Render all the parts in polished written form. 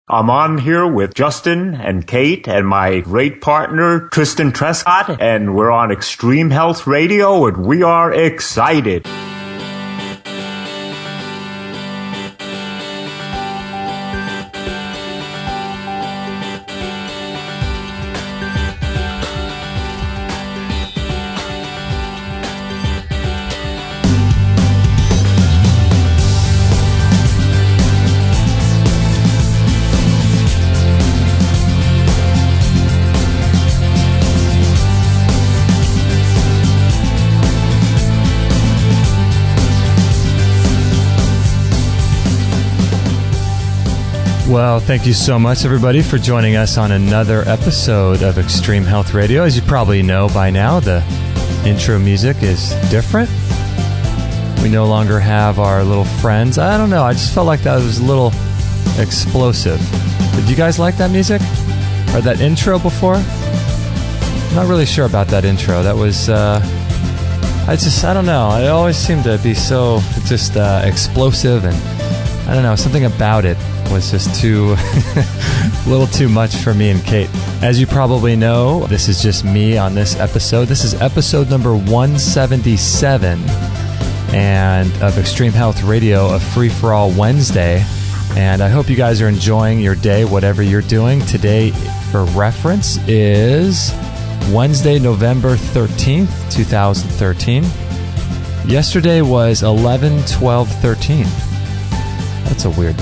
I'm on here with Justin and Kate and my great partner, Tristan Trescott, and we're on Extreme Health Radio, and we are excited. Well, thank you so much, everybody, for joining us on another episode of Extreme Health Radio. As you probably know by now, the intro music is different. We no longer have our little friends. I don't know. I just felt like that was a little explosive. Did you guys like that music? Or that intro before? I'm not really sure about that intro. That was, I don't know. It always seemed to be so just explosive, and I don't know, something about it was just too a little too much for me and Kate. As you probably know, this is just me on this episode. This is episode number 177 and of Extreme Health Radio, a free-for-all Wednesday. And I hope you guys are enjoying your day, whatever you're doing. Today, for reference, is Wednesday, November 13th, 2013. Yesterday was 11/12/13. That's a weird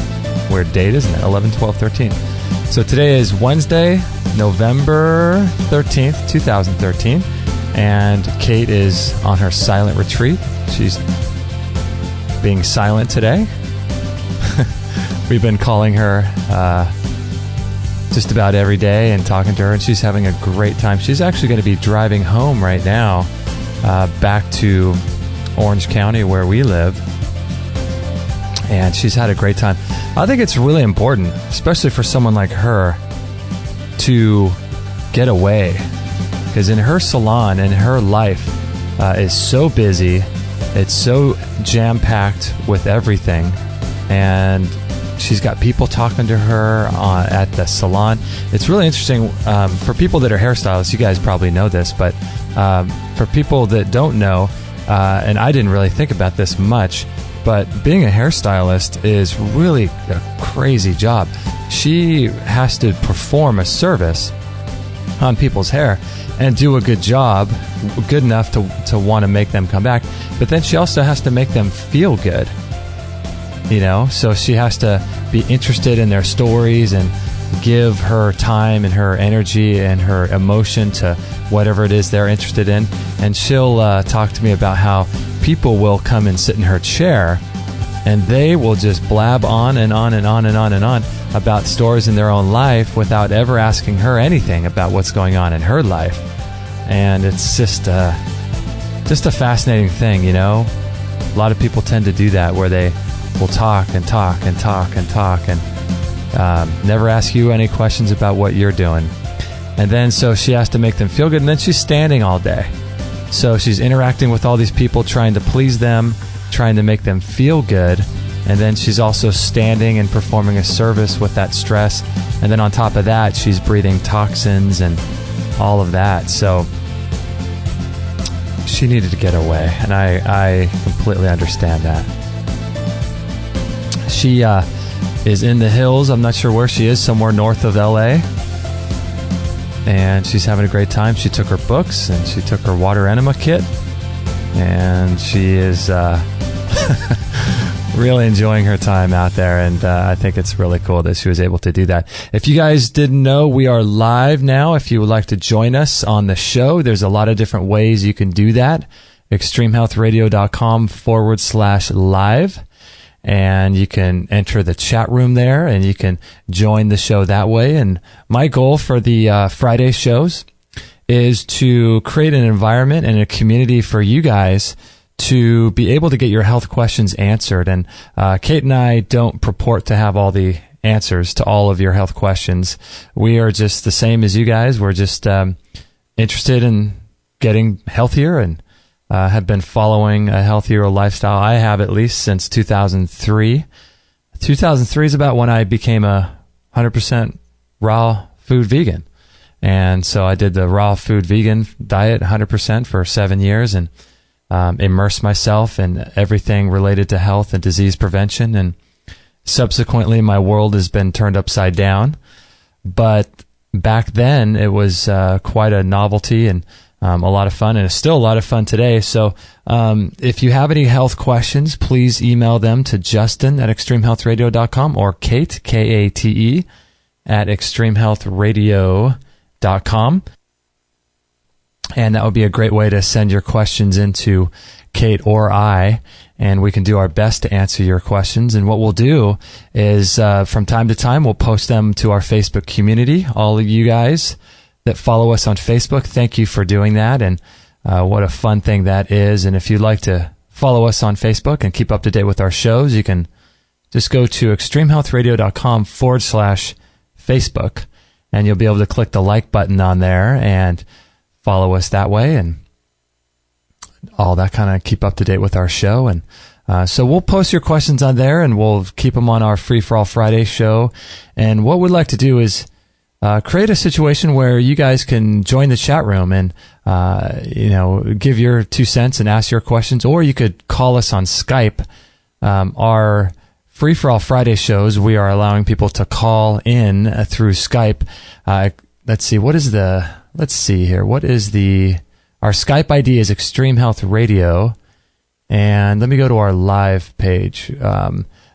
date, isn't it? 11/12/13. So today is Wednesday, November 13th, 2013, and Kate is on her silent retreat. She's being silent today. We've been calling her just about every day and talking to her, and she's having a great time. She's actually going to be driving home right now, back to Orange County where we live, and she's had a great time. I think it's really important, especially for someone like her, to get away, because in her salon and her life is so busy, it's so jam-packed with everything, and she's got people talking to her at the salon. It's really interesting for people that are hairstylists. You guys probably know this, but for people that don't know, and I didn't really think about this much, but being a hairstylist is really a crazy job. She has to perform a service on people's hair and do a good job, good enough to want to make them come back. But then she also has to make them feel good, you know? So she has to be interested in their stories and give her time and her energy and her emotion to whatever it is they're interested in. And she'll talk to me about how people will come and sit in her chair and they will just blab on and on and on and on and on about stories in their own life without ever asking her anything about what's going on in her life. And it's just a fascinating thing, you know? A lot of people tend to do that, where they will talk and talk and talk and talk and never ask you any questions about what you're doing. And then so she has to make them feel good, and then she's standing all day. So she's interacting with all these people, trying to please them, trying to make them feel good, and then she's also standing and performing a service with that stress. And then on top of that, she's breathing toxins and all of that. So she needed to get away, and I completely understand that. She is in the hills. I'm not sure where she is, somewhere north of LA. And she's having a great time. She took her books and she took her water enema kit, and she is really enjoying her time out there. And I think it's really cool that she was able to do that. If you guys didn't know, we are live now. If you would like to join us on the show, there's a lot of different ways you can do that. extremehealthradio.com/live. And you can enter the chat room there, and you can join the show that way. And my goal for the Friday shows is to create an environment and a community for you guys to be able to get your health questions answered. And Kate and I don't purport to have all the answers to all of your health questions. We are just the same as you guys. We're just interested in getting healthier and have been following a healthier lifestyle. I have, at least since 2003. 2003 is about when I became a 100% raw food vegan. And so I did the raw food vegan diet 100% for 7 years and immersed myself in everything related to health and disease prevention. And subsequently, my world has been turned upside down. But back then, it was quite a novelty and a lot of fun, and it's still a lot of fun today. So if you have any health questions, please email them to Justin@extremehealthradio.com or Kate, Kate, at extremehealthradio.com. And that would be a great way to send your questions into Kate or I, and we can do our best to answer your questions. And what we'll do is from time to time, we'll post them to our Facebook community. All of you guys that follow us on Facebook, thank you for doing that. And what a fun thing that is. And if you'd like to follow us on Facebook and keep up to date with our shows, you can just go to extremehealthradio.com/Facebook, and you'll be able to click the like button on there and follow us that way and all that, kind of keep up to date with our show. And so we'll post your questions on there, and we'll keep them on our Free for All Friday show. And what we'd like to do is create a situation where you guys can join the chat room and give your 2 cents and ask your questions, or you could call us on Skype. Our Free for All Friday shows, we are allowing people to call in through Skype. Let's see here. Our Skype ID is Extreme Health Radio. And let me go to our live page.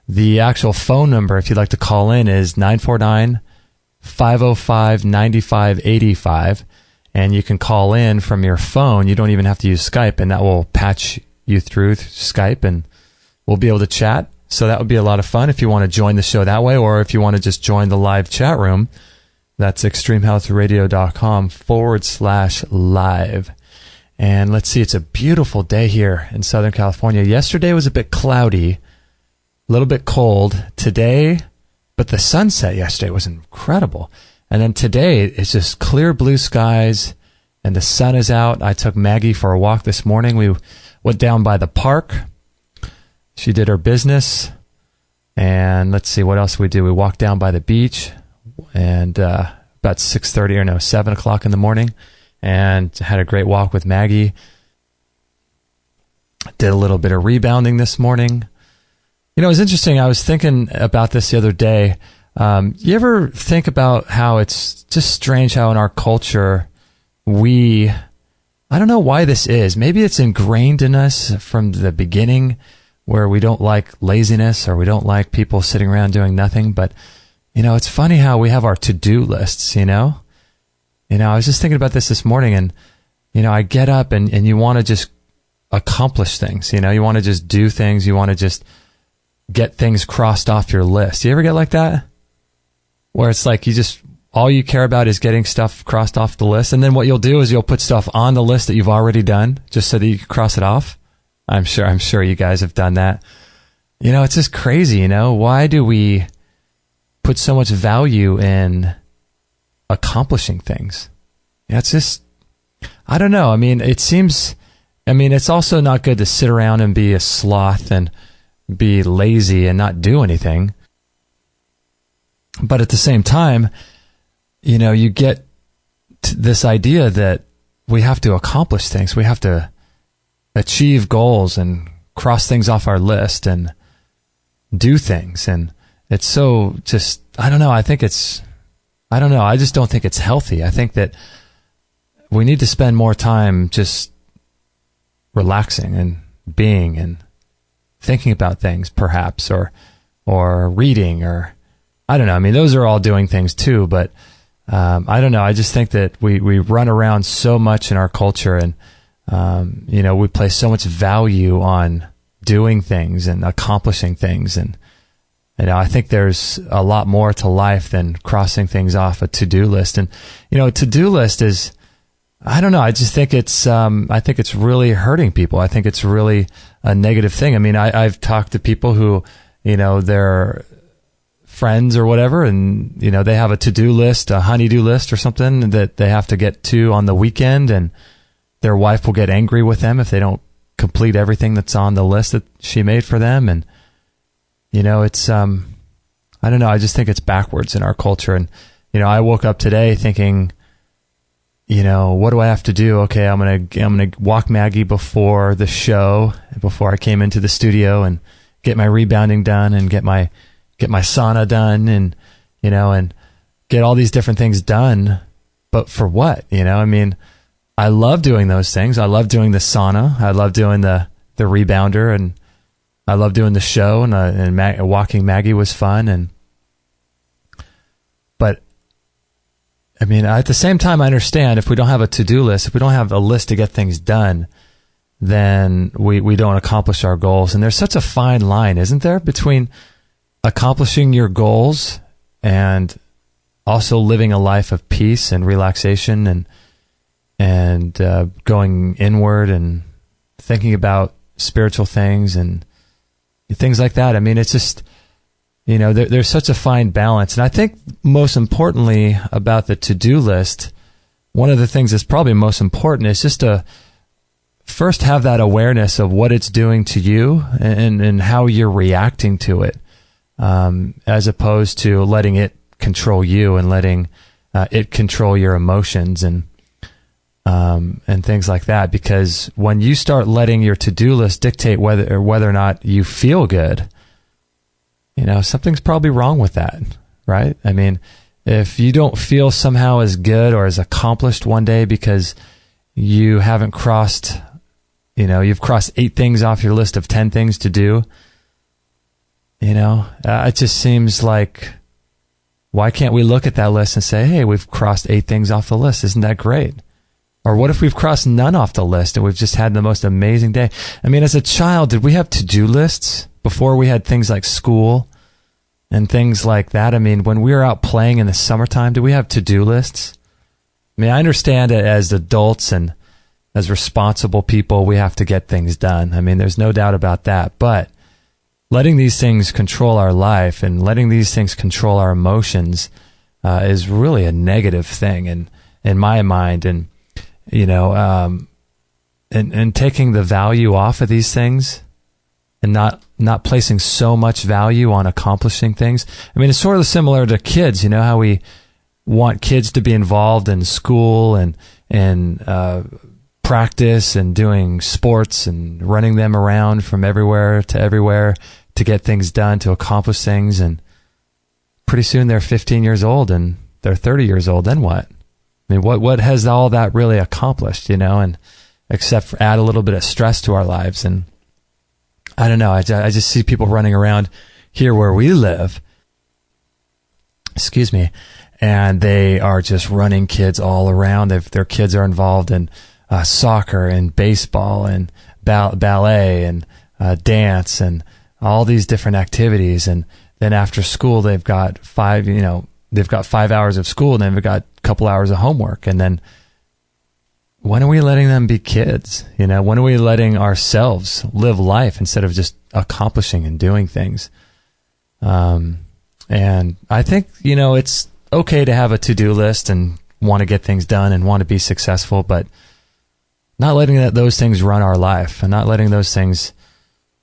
The actual phone number, if you'd like to call in, is 949-505-9585. And you can call in from your phone. You don't even have to use Skype, and that will patch you through Skype, and we'll be able to chat. So that would be a lot of fun if you want to join the show that way, or if you want to just join the live chat room. That's extremehealthradio.com/live. And let's see, it's a beautiful day here in Southern California. Yesterday was a bit cloudy, a little bit cold. Today, but the sunset yesterday was incredible. And then today, it's just clear blue skies, and the sun is out. I took Maggie for a walk this morning. We went down by the park. She did her business. And let's see, what else we do? We walked down by the beach, and about 7 o'clock in the morning, and had a great walk with Maggie. Did a little bit of rebounding this morning. You know, it was interesting. I was thinking about this the other day. You ever think about how it's just strange how in our culture I don't know why this is. Maybe it's ingrained in us from the beginning, where we don't like laziness, or we don't like people sitting around doing nothing. But it's funny how we have our to-do lists, I was just thinking about this morning, and, I get up and you want to just accomplish things, you want to just do things. You want to just get things crossed off your list. You ever get like that? Where it's like all you care about is getting stuff crossed off the list. And then what you'll do is you'll put stuff on the list that you've already done just so that you can cross it off. I'm sure you guys have done that. It's just crazy, Why do we put so much value in accomplishing things? It's just, I don't know. It's also not good to sit around and be a sloth and be lazy and not do anything. But at the same time, you get this idea that we have to accomplish things. We have to achieve goals and cross things off our list and do things. And it's so just, I don't know. I just don't think it's healthy. I think that we need to spend more time just relaxing and being and thinking about things, perhaps, or reading, or I don't know. Those are all doing things too, but I don't know. I just think that we run around so much in our culture, and we place so much value on doing things and accomplishing things, and I think there's a lot more to life than crossing things off a to-do list. And a to-do list is, I don't know. I just think it's really hurting people. I think it's really a negative thing. I've talked to people who, they're friends or whatever, and they have a to-do list, a honey-do list or something that they have to get to on the weekend, and their wife will get angry with them if they don't complete everything that's on the list that she made for them. And it's I don't know. I just think it's backwards in our culture. And, I woke up today thinking, what do I have to do? Okay, I'm gonna walk Maggie before the show, before I came into the studio, and get my rebounding done, and get my sauna done, and and get all these different things done. But for what? I love doing those things. I love doing the sauna. I love doing the rebounder, and I love doing the show. And walking Maggie was fun. But at the same time, I understand if we don't have a to-do list, if we don't have a list to get things done, then we don't accomplish our goals. And there's such a fine line, isn't there, between accomplishing your goals and also living a life of peace and relaxation and going inward and thinking about spiritual things and things like that. It's just, there's such a fine balance. And I think most importantly about the to-do list, one of the things that's probably most important is just to first have that awareness of what it's doing to you and how you're reacting to it, as opposed to letting it control you and letting it control your emotions and things like that. Because when you start letting your to-do list dictate whether or not you feel good, something's probably wrong with that, right? If you don't feel somehow as good or as accomplished one day because you haven't crossed, you've crossed 8 things off your list of 10 things to do, it just seems like, why can't we look at that list and say, hey, we've crossed 8 things off the list. Isn't that great? Or what if we've crossed none off the list and we've just had the most amazing day? As a child, did we have to-do lists before we had things like school and things like that? When we were out playing in the summertime, did we have to-do lists? I understand it as adults and as responsible people, we have to get things done. There's no doubt about that. But letting these things control our life and letting these things control our emotions is really a negative thing in my mind. And, and taking the value off of these things and not placing so much value on accomplishing things. It's sort of similar to kids, how we want kids to be involved in school and practice and doing sports and running them around from everywhere to get things done, to accomplish things. And pretty soon they're 15 years old and they're 30 years old. Then what? What has all that really accomplished, and except for add a little bit of stress to our lives. And I don't know. I just see people running around here where we live, and they are just running kids all around. Their kids are involved in soccer and baseball and ballet and dance and all these different activities. And then after school, they've got 5 hours of school, and then they've got a couple hours of homework. And then when are we letting them be kids? When are we letting ourselves live life instead of just accomplishing and doing things? And I think, it's okay to have a to-do list and want to get things done and want to be successful, but not letting those things run our life and not letting those things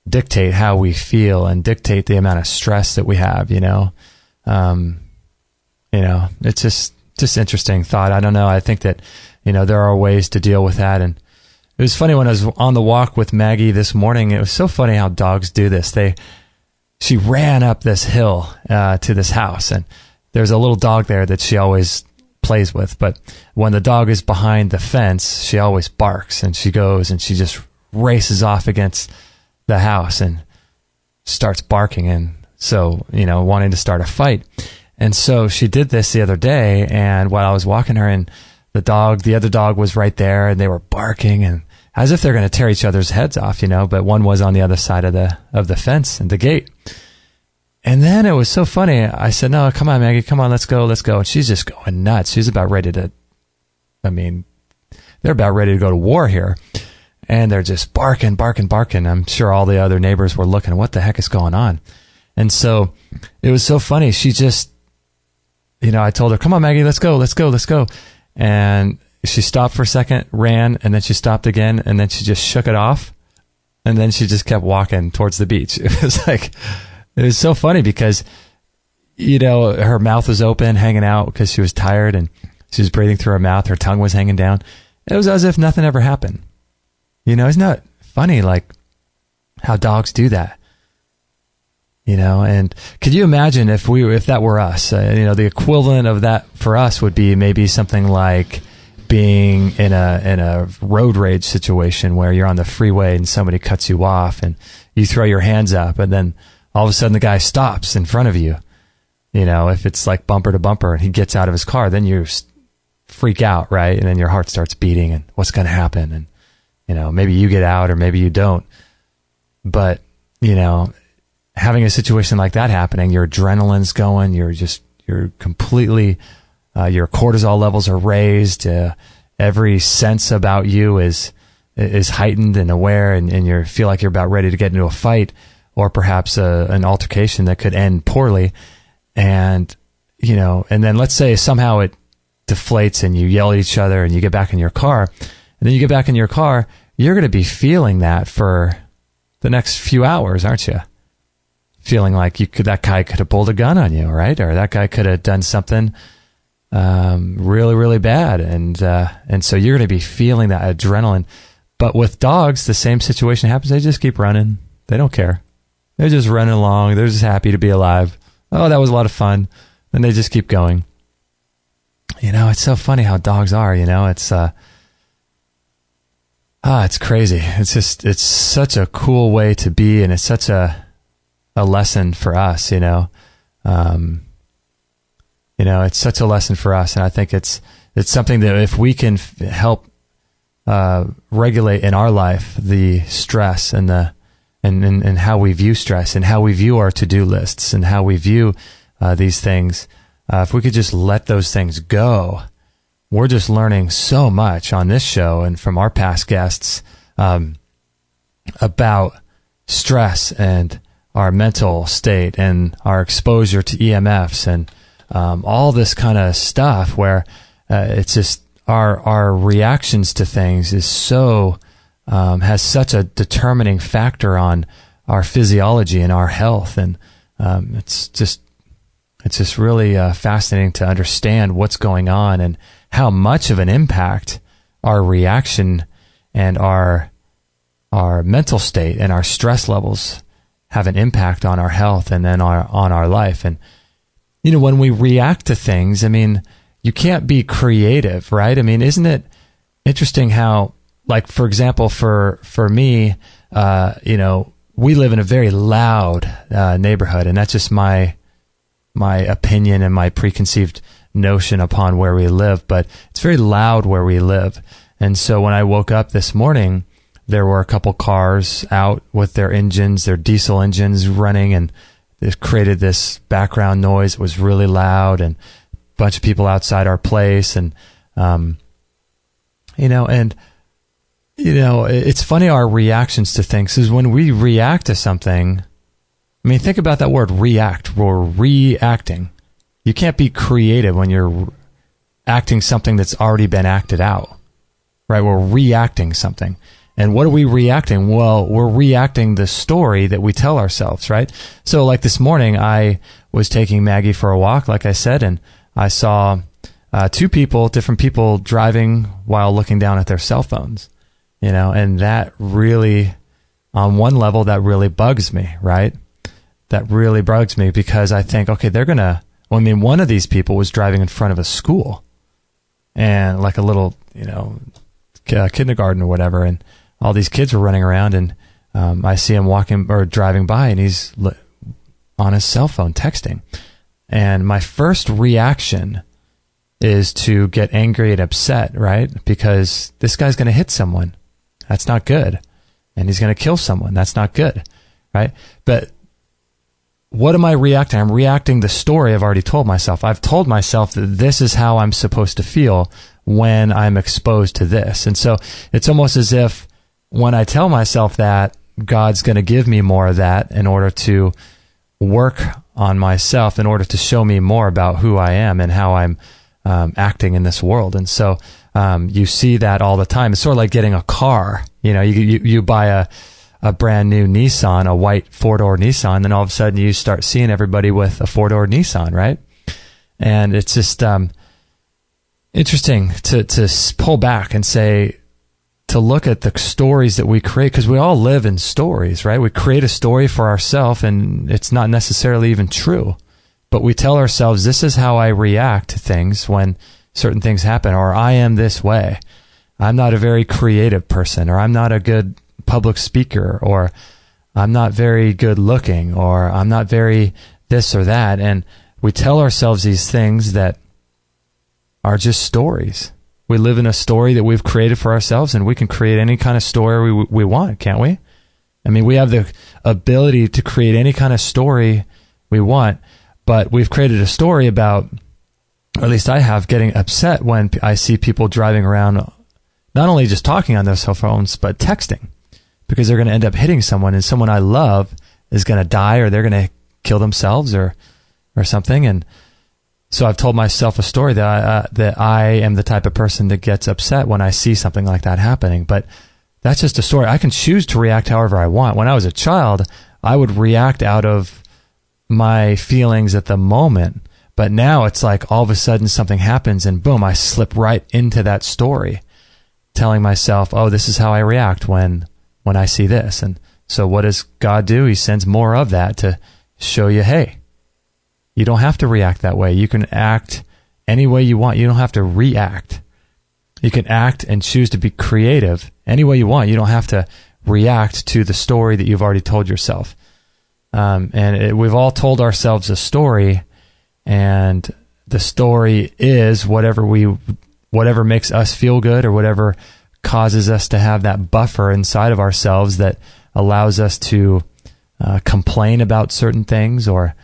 dictate how we feel and dictate the amount of stress that we have, it's just interesting thought. I don't know. I think that, there are ways to deal with that. And it was funny when I was on the walk with Maggie this morning. It was so funny how dogs do this. She ran up this hill to this house, and there's a little dog there that she always plays with. But when the dog is behind the fence, she always barks, and she goes and she just races off against the house and starts barking. And so, wanting to start a fight. And so she did this the other day, and while I was walking her, and the other dog was right there, and they were barking and as if they're going to tear each other's heads off, but one was on the other side of the fence and the gate. And then it was so funny. I said, no, come on, Maggie, come on, let's go. And she's just going nuts. She's about ready to, they're about ready to go to war here. And they're just barking. I'm sure all the other neighbors were looking, what the heck is going on? And so it was so funny. She just, I told her, come on, Maggie, let's go. And she stopped for a second, ran, and then she stopped again, and then she just shook it off. And then she just kept walking towards the beach. It was so funny because, her mouth was open, hanging out because she was tired, and she was breathing through her mouth. Her tongue was hanging down. It was as if nothing ever happened. Isn't that funny? Like how dogs do that. And could you imagine if that were us? The equivalent of that for us would be maybe something like being in a road rage situation where you're on the freeway and somebody cuts you off and you throw your hands up, and then all of a sudden the guy stops in front of you. If it's like bumper to bumper and he gets out of his car, then you freak out, right? And then your heart starts beating, and what's going to happen? And maybe you get out or maybe you don't. But having a situation like that happening, your adrenaline's going, you're completely, your cortisol levels are raised, every sense about you is heightened and aware, and you feel like you're about ready to get into a fight, or perhaps an altercation that could end poorly. And, and then let's say somehow it deflates and you yell at each other and you get back in your car, and then you get back in your car, you're going to be feeling that for the next few hours, aren't you? Feeling like that guy could have pulled a gun on you, right? Or that guy could have done something really, really bad. And so you're going to be feeling that adrenaline. But with dogs, the same situation happens. They just keep running. They don't care. They're just running along. They're just happy to be alive. Oh, that was a lot of fun. And they just keep going. It's so funny how dogs are, it's crazy. It's such a cool way to be, and it's such a lesson for us, it's such a lesson for us. And I think it's something that if we can help regulate in our life the stress and and how we view stress and how we view our to-do lists and how we view these things, if we could just let those things go, we're just learning so much on this show and from our past guests about stress and our mental state and our exposure to EMFs and all this kind of stuff, where it's just our reactions to things is so has such a determining factor on our physiology and our health, and it's just really fascinating to understand what's going on and how much of an impact our reaction and our mental state and our stress levels have an impact on our health and then on our life. And when we react to things, you can't be creative, right? Isn't it interesting how, like, for example, for me, we live in a very loud neighborhood, and that's just my opinion and my preconceived notion upon where we live, but it's very loud where we live. And so when I woke up this morning, there were a couple cars out with their engines, their diesel engines running, and it created this background noise. It was really loud, and a bunch of people outside our place. And, it's funny, our reactions to things is when we react to something. Think about that word, react. We're reacting. You can't be creative when you're acting something that's already been acted out, right? We're reacting something. And what are we reacting? Well, we're reacting the story that we tell ourselves, right? So like this morning, I was taking Maggie for a walk, like I said, and I saw different people driving while looking down at their cell phones, and that really, on one level, that really bugs me, right? That really bugs me because I think, okay, one of these people was driving in front of a school and like a little, kindergarten or whatever, and all these kids were running around, and I see him walking or driving by, and he's on his cell phone texting. And my first reaction is to get angry and upset, right? Because this guy's going to hit someone. That's not good. And he's going to kill someone. That's not good, right? But what am I reacting? I'm reacting the story I've already told myself. I've told myself that this is how I'm supposed to feel when I'm exposed to this. And so it's almost as if when I tell myself that, God's going to give me more of that in order to work on myself, in order to show me more about who I am and how I'm acting in this world. And so you see that all the time. It's sort of like getting a car. You buy a brand new Nissan, a white 4-door Nissan, then all of a sudden you start seeing everybody with a 4-door Nissan, right? And it's just interesting to pull back and say, to look at the stories that we create, because we all live in stories, right? We create a story for ourselves, and it's not necessarily even true. But we tell ourselves, this is how I react to things when certain things happen, or I am this way. I'm not a very creative person, or I'm not a good public speaker, or I'm not very good looking, or I'm not very this or that. And we tell ourselves these things that are just stories. We live in a story that we've created for ourselves, and we can create any kind of story we want, can't we? I mean, we have the ability to create any kind of story we want, but we've created a story about, or at least I have, getting upset when I see people driving around, not only just talking on their cell phones, but texting, because they're going to end up hitting someone, and someone I love is going to die, or they're going to kill themselves or something. And so I've told myself a story that I am the type of person that gets upset when I see something like that happening. But that's just a story. I can choose to react however I want. When I was a child, I would react out of my feelings at the moment. But now it's like all of a sudden something happens and boom, I slip right into that story, telling myself, oh, this is how I react when I see this. And so what does God do? He sends more of that to show you, hey, you don't have to react that way. You can act any way you want. You don't have to react. You can act and choose to be creative any way you want. You don't have to react to the story that you've already told yourself. We've all told ourselves a story, and the story is whatever makes us feel good, or whatever causes us to have that buffer inside of ourselves that allows us to complain about certain things, or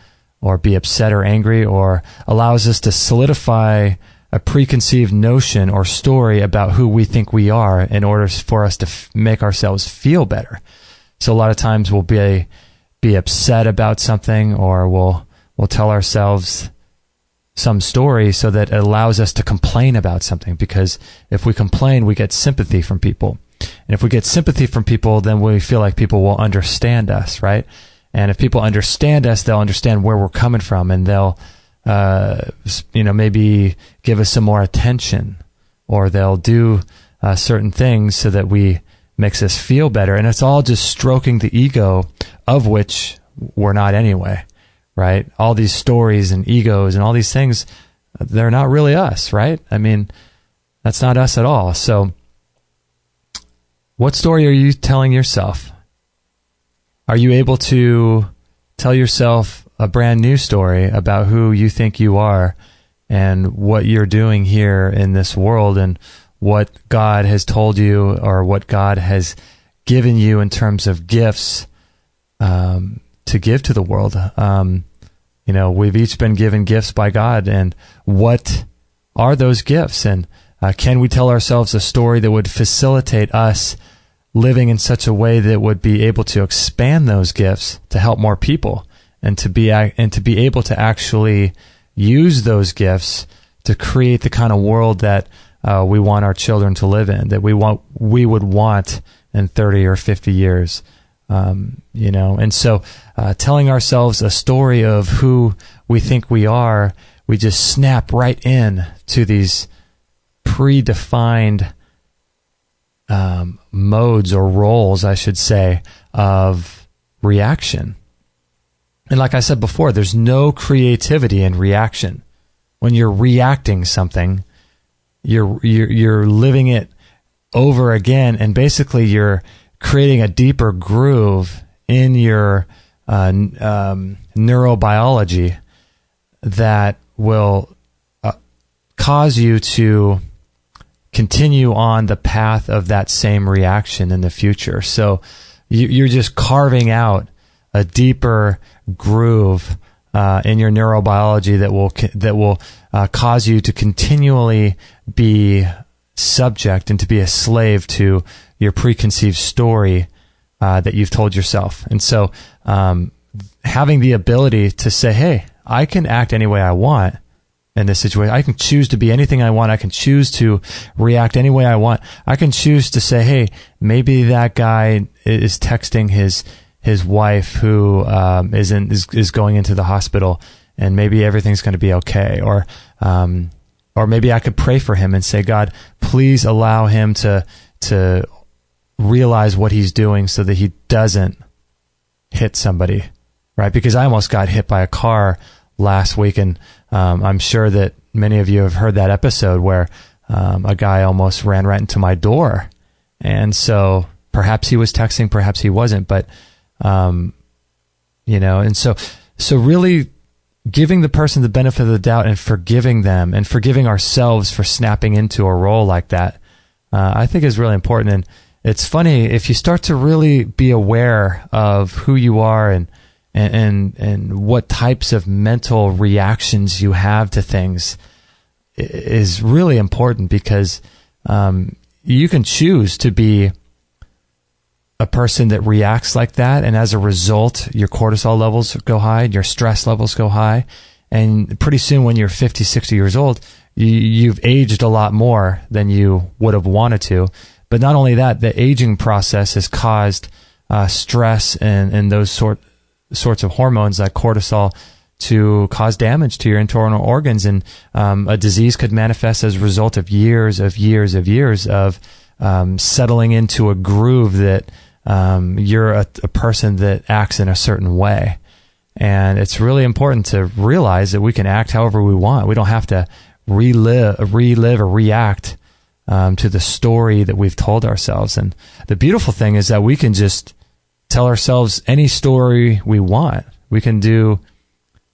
be upset or angry, or allows us to solidify a preconceived notion or story about who we think we are in order for us to make ourselves feel better. So a lot of times we'll be upset about something, or we'll tell ourselves some story so that it allows us to complain about something, because if we complain, we get sympathy from people. And if we get sympathy from people, then we feel like people will understand us, right? And if people understand us, they'll understand where we're coming from, and they'll, maybe give us some more attention, or they'll do certain things so that makes us feel better. And it's all just stroking the ego, of which we're not anyway, right? All these stories and egos and all these things, they're not really us, right? I mean, that's not us at all. So what story are you telling yourself? Are you able to tell yourself a brand new story about who you think you are and what you're doing here in this world, and what God has told you, or what God has given you in terms of gifts to give to the world? We've each been given gifts by God, and what are those gifts? And can we tell ourselves a story that would facilitate us living in such a way that would be able to expand those gifts to help more people, and to be able to actually use those gifts to create the kind of world that we want our children to live in, that we would want in 30 or 50 years. And so telling ourselves a story of who we think we are, we just snap right in to these predefined modes, or roles, I should say, of reaction. And like I said before, there's no creativity in reaction. When you're reacting something, you're living it over again, and basically you're creating a deeper groove in your neurobiology that will cause you to continue on the path of that same reaction in the future. So you're just carving out a deeper groove in your neurobiology that will cause you to continually be subject and to be a slave to your preconceived story that you've told yourself. And so having the ability to say, hey, I can act any way I want, in this situation. I can choose to be anything I want. I can choose to react any way I want. I can choose to say, hey, maybe that guy is texting his wife who is going into the hospital, and maybe everything's going to be okay. Or maybe I could pray for him and say, God, please allow him to realize what he's doing so that he doesn't hit somebody, right? Because I almost got hit by a car last week, and I'm sure that many of you have heard that episode where a guy almost ran right into my door. And so perhaps he was texting, perhaps he wasn't, but and so really giving the person the benefit of the doubt and forgiving them and forgiving ourselves for snapping into a role like that, I think is really important. And it's funny, if you start to really be aware of who you are and what types of mental reactions you have to things is really important, because you can choose to be a person that reacts like that, and as a result, your cortisol levels go high, your stress levels go high, and pretty soon when you're 50, 60 years old, you've aged a lot more than you would have wanted to. But not only that, the aging process has caused stress and those sorts of hormones like cortisol to cause damage to your internal organs, and a disease could manifest as a result of years of settling into a groove that you're a person that acts in a certain way. And it's really important to realize that we can act however we want. We don't have to relive or react to the story that we've told ourselves. And the beautiful thing is that we can just tell ourselves any story we want. We can do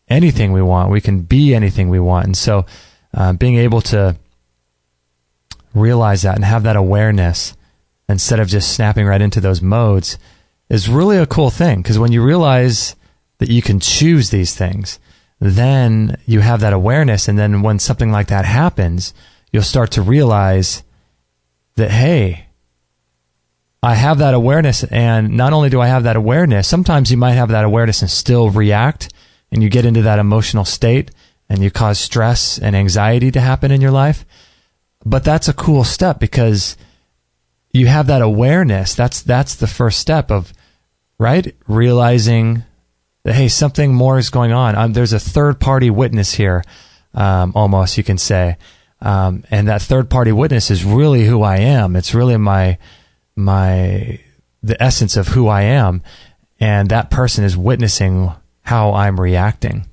anything we want. We can be anything we want. And so being able to realize that and have that awareness instead of just snapping right into those modes is really a cool thing. Because when you realize that you can choose these things, then you have that awareness. And then when something like that happens, you'll start to realize that, hey, I have that awareness. And not only do I have that awareness, sometimes you might have that awareness and still react, and you get into that emotional state and you cause stress and anxiety to happen in your life. But that's a cool step, because you have that awareness. That's the first step of, right? Realizing that, hey, something more is going on. There's a third-party witness here, almost, you can say. And that third-party witness is really who I am. It's really the essence of who I am. And that person is witnessing how I'm reacting.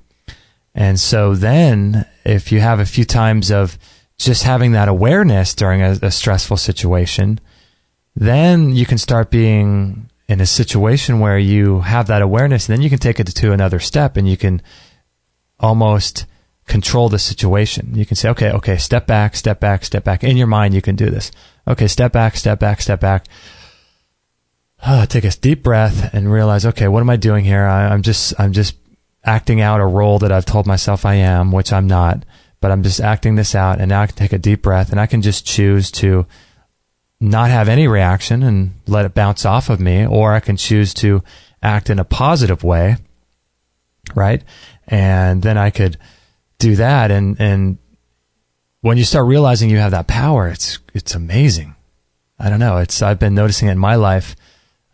And so then, if you have a few times of just having that awareness during a stressful situation, then you can start being in a situation where you have that awareness, and then you can take it to another step, and you can almost control the situation. You can say, okay, step back. In your mind, you can do this. Okay, step back. Take a deep breath and realize, okay, what am I doing here? I'm just acting out a role that I've told myself I am, which I'm not, but I'm just acting this out. And now I can take a deep breath, and I can just choose to not have any reaction and let it bounce off of me, or I can choose to act in a positive way, right? And then I could do that. And when you start realizing you have that power, it's amazing. I don't know. I've been noticing it in my life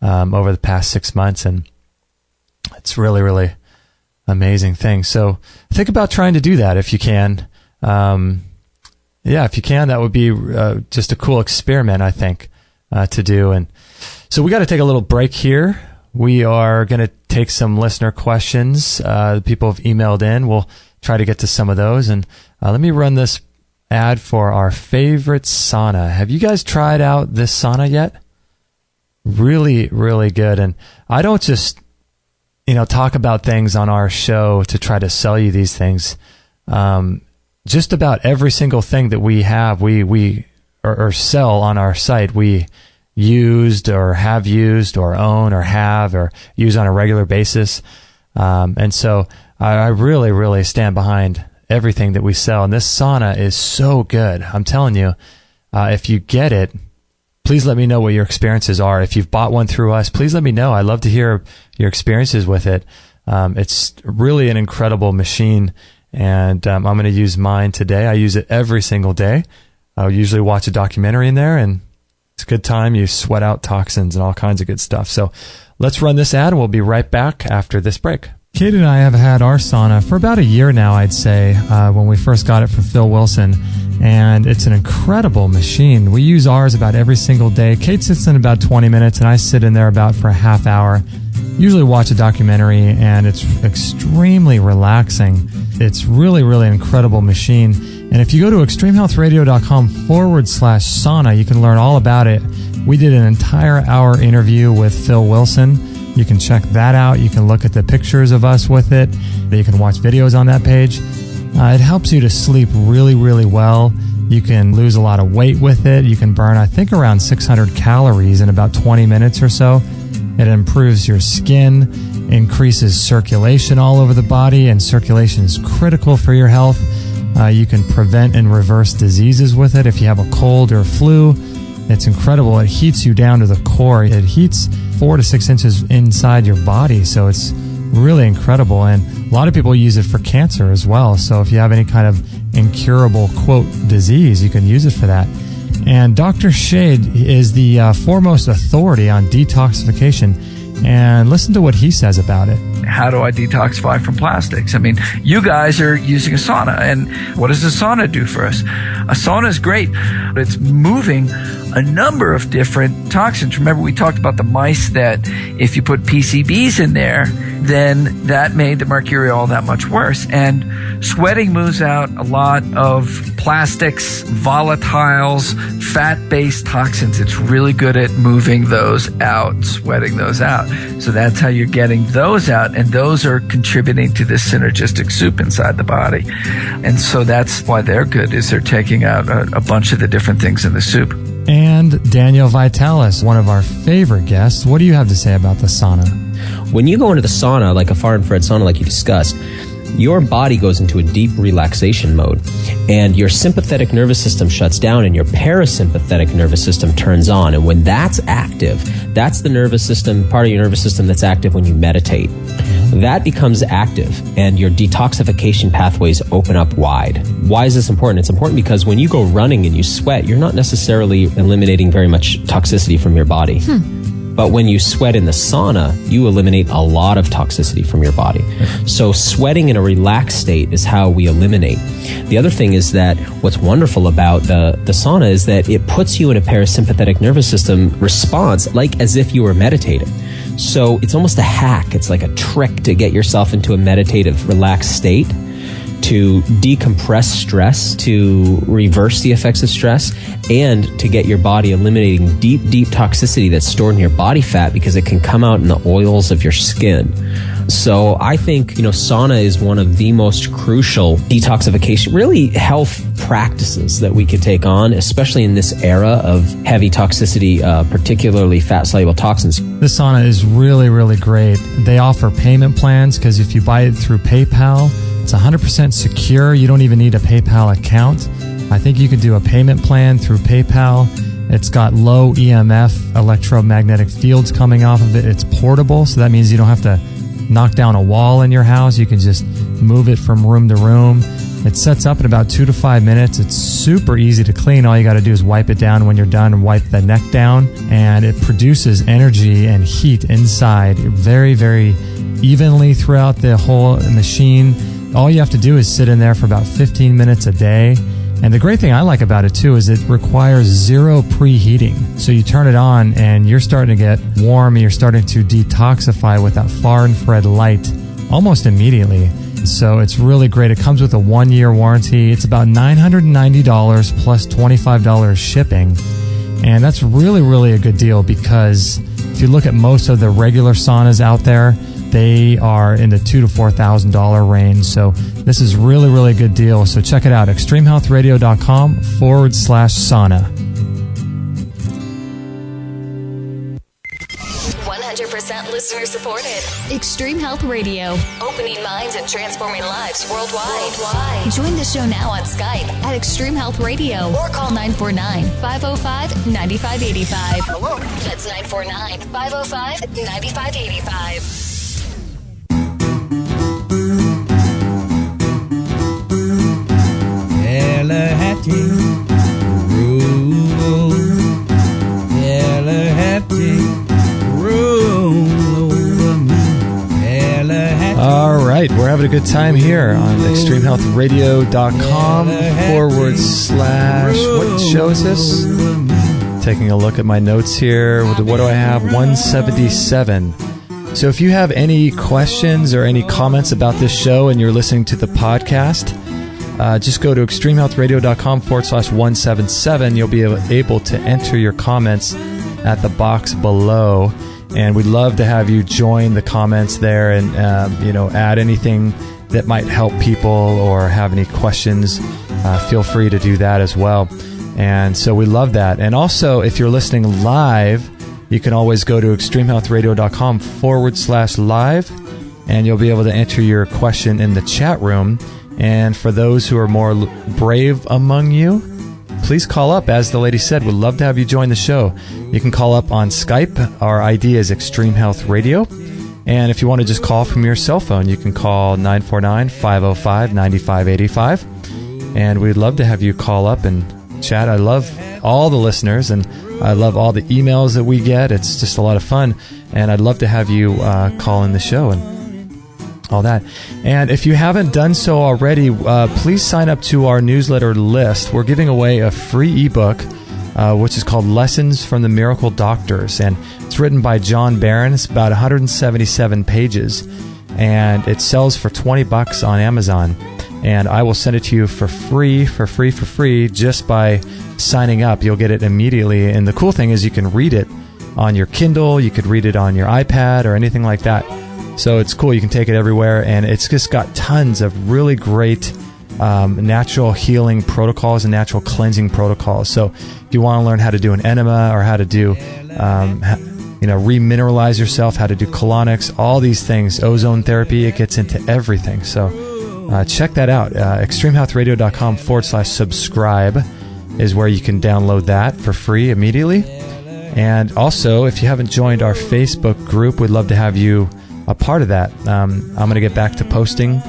over the past 6 months, and it's really, really amazing thing. So think about trying to do that if you can. If you can, that would be just a cool experiment, I think, to do. And so we got to take a little break here. We are going to take some listener questions. People have emailed in. We'll try to get to some of those. And let me run this ad for our favorite sauna. Have you guys tried out this sauna yet? Really, really good. And I don't just, talk about things on our show to try to sell you these things. Just about every single thing that we have, we sell on our site, we used or have used or own or have or use on a regular basis. And so I really, really stand behind everything that we sell. And this sauna is so good. I'm telling you, if you get it, please let me know what your experiences are. If you've bought one through us, please let me know. I'd love to hear your experiences with it. It's really an incredible machine. And I'm going to use mine today. I use it every single day. I'll usually watch a documentary in there, and it's a good time. You sweat out toxins and all kinds of good stuff. So let's run this ad, and we'll be right back after this break. Kate and I have had our sauna for about a year now, I'd say, when we first got it from Phil Wilson. And it's an incredible machine. We use ours about every single day. Kate sits in about 20 minutes, and I sit in there about for a half hour. Usually watch a documentary, and it's extremely relaxing. It's really, really an incredible machine. And if you go to extremhealthradio.com/sauna, you can learn all about it. We did an entire hour interview with Phil Wilson. You can check that out. You can look at the pictures of us with it. You can watch videos on that page. It helps you to sleep really, really well. You can lose a lot of weight with it. You can burn, I think, around 600 calories in about 20 minutes or so. It improves your skin, increases circulation all over the body, and circulation is critical for your health. You can prevent and reverse diseases with it if you have a cold or flu. It's incredible. It heats you down to the core. It heats 4 to 6 inches inside your body, so it's really incredible. And a lot of people use it for cancer as well. So if you have any kind of incurable, quote, disease, you can use it for that. And Dr. Shade is the foremost authority on detoxification. And listen to what he says about it. How do I detoxify from plastics? I mean, you guys are using a sauna, and what does a sauna do for us? A sauna is great. It's moving a number of different toxins. Remember, we talked about the mice that if you put PCBs in there, then that made the mercury all that much worse. And sweating moves out a lot of plastics, volatiles, fat-based toxins. It's really good at moving those out, sweating those out. So that's how you're getting those out, and those are contributing to this synergistic soup inside the body. And so that's why they're good, is they're taking out a bunch of the different things in the soup. And Daniel Vitalis, one of our favorite guests. What do you have to say about the sauna? When you go into the sauna, like a far-infrared sauna like you discussed, your body goes into a deep relaxation mode, and your sympathetic nervous system shuts down and your parasympathetic nervous system turns on. And when that's active, that's the nervous system, part of your nervous system that's active when you meditate. That becomes active, and your detoxification pathways open up wide. Why is this important? It's important because when you go running and you sweat, you're not necessarily eliminating very much toxicity from your body. But when you sweat in the sauna, you eliminate a lot of toxicity from your body. So sweating in a relaxed state is how we eliminate. The other thing is that what's wonderful about the sauna is that it puts you in a parasympathetic nervous system response, like as if you were meditating. So it's almost a hack. It's like a trick to get yourself into a meditative, relaxed state, to decompress stress, to reverse the effects of stress, and to get your body eliminating deep, deep toxicity that's stored in your body fat, because it can come out in the oils of your skin. So I think, sauna is one of the most crucial detoxification, really health practices that we could take on, especially in this era of heavy toxicity, particularly fat-soluble toxins. The sauna is really, really great. They offer payment plans, because if you buy it through PayPal, it's 100% secure. You don't even need a PayPal account. I think you could do a payment plan through PayPal. It's got low EMF electromagnetic fields coming off of it. It's portable, so that means you don't have to knock down a wall in your house. You can just move it from room to room. It sets up in about 2 to 5 minutes. It's super easy to clean. All you got to do is wipe it down when you're done and wipe the neck down. And it produces energy and heat inside very, very evenly throughout the whole machine. All you have to do is sit in there for about 15 minutes a day. And the great thing I like about it too is it requires zero preheating. So you turn it on and you're starting to get warm, and you're starting to detoxify with that far infrared light almost immediately. So it's really great. It comes with a 1-year warranty. It's about $990 plus $25 shipping. And that's really, really a good deal, because if you look at most of the regular saunas out there, they are in the $2,000 to $4,000 range. So this is really, really a good deal. So check it out, extremehealthradio.com/sauna. 100% listener supported. Extreme Health Radio. Opening minds and transforming lives worldwide. Join the show now on Skype at Extreme Health Radio, or call 949-505-9585. Hello. That's 949-505-9585. All right, we're having a good time here on extremehealthradio.com / what show is this? Taking a look at my notes here. What do I have? 177. So if you have any questions or any comments about this show and you're listening to the podcast, just go to extremehealthradio.com / 177. You'll be able to enter your comments at the box below. And we'd love to have you join the comments there and, add anything that might help people or have any questions. Feel free to do that as well. And so we love that. And also, if you're listening live, you can always go to extremehealthradio.com / live, and you'll be able to enter your question in the chat room. And for those who are more brave among you, please call up. As the lady said, we'd love to have you join the show. You can call up on Skype. Our ID is Extreme Health Radio. And if you want to just call from your cell phone, you can call 949-505-9585. And we'd love to have you call up and chat. I love all the listeners, and I love all the emails that we get. It's just a lot of fun. And I'd love to have you call in the show and all that. And if you haven't done so already, please sign up to our newsletter list. We're giving away a free ebook, which is called Lessons from the Miracle Doctors. And it's written by John Barron. It's about 177 pages. And it sells for $20 on Amazon. And I will send it to you for free, just by signing up. You'll get it immediately. And the cool thing is you can read it on your Kindle. You could read it on your iPad or anything like that. So it's cool. You can take it everywhere, and it's just got tons of really great natural healing protocols and natural cleansing protocols. So if you want to learn how to do an enema or how to do, remineralize yourself, how to do colonics, all these things, ozone therapy, it gets into everything. So check that out. extremehealthradio.com / subscribe is where you can download that for free immediately. And also, if you haven't joined our Facebook group, we'd love to have you a part of that. I'm going to get back to posting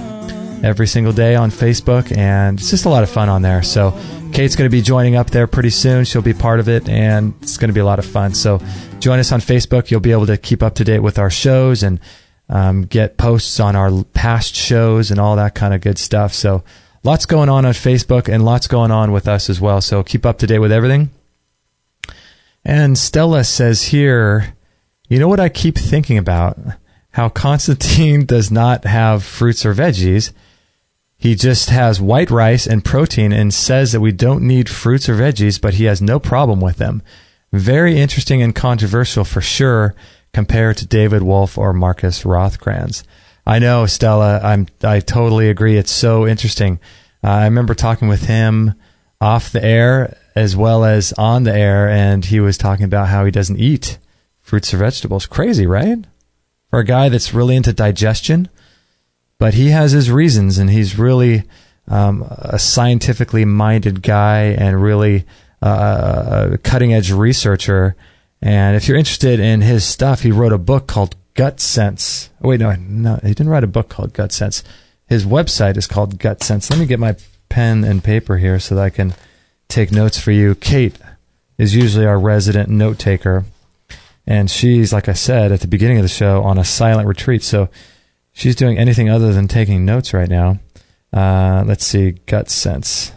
every single day on Facebook, and it's just a lot of fun on there. So Kate's going to be joining up there pretty soon. She'll be part of it, and it's going to be a lot of fun. So join us on Facebook. You'll be able to keep up to date with our shows and get posts on our past shows and all that kind of good stuff. So lots going on Facebook and lots going on with us as well. So keep up to date with everything. And Stella says here, you know what I keep thinking about? How Constantine does not have fruits or veggies. He just has white rice and protein and says that we don't need fruits or veggies, but he has no problem with them. Very interesting and controversial for sure, compared to David Wolf or Marcus Rothkranz. I know, Stella, I totally agree. It's so interesting. I remember talking with him off the air as well as on the air, and he was talking about how he doesn't eat fruits or vegetables. Crazy, right? For a guy that's really into digestion, but he has his reasons, and he's really a scientifically minded guy and really a cutting-edge researcher. And if you're interested in his stuff, he wrote a book called Gut Sense. Oh, wait, no, he didn't write a book called Gut Sense. His website is called Gut Sense. Let me get my pen and paper here so that I can take notes for you. Kate is usually our resident note taker. And she's, like I said at the beginning of the show, on a silent retreat. So she's doing anything other than taking notes right now. Let's see, Gut Sense.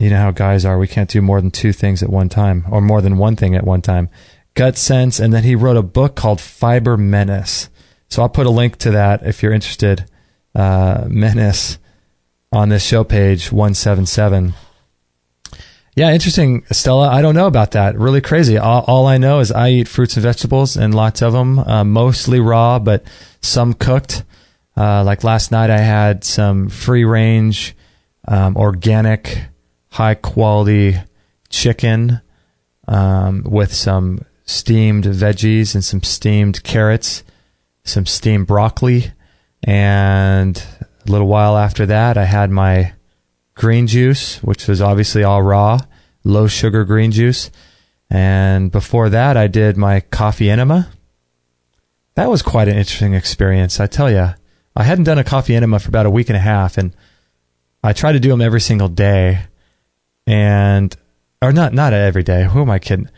You know how guys are. We can't do more than two things at one time, or more than one thing at one time. Gut Sense, and then he wrote a book called Fiber Menace. So I'll put a link to that if you're interested. Menace on this show page, 177. Yeah, interesting, Stella. I don't know about that. Really crazy. All I know is I eat fruits and vegetables, and lots of them, mostly raw, but some cooked. Like last night, I had some free-range, organic, high-quality chicken with some steamed veggies and some steamed carrots, some steamed broccoli, and a little while after that, I had my green juice, which was obviously all raw, low sugar green juice. And before that, I did my coffee enema. That was quite an interesting experience, I tell you. I hadn't done a coffee enema for about a week and a half, and I try to do them every single day, or not every day. Who am I kidding?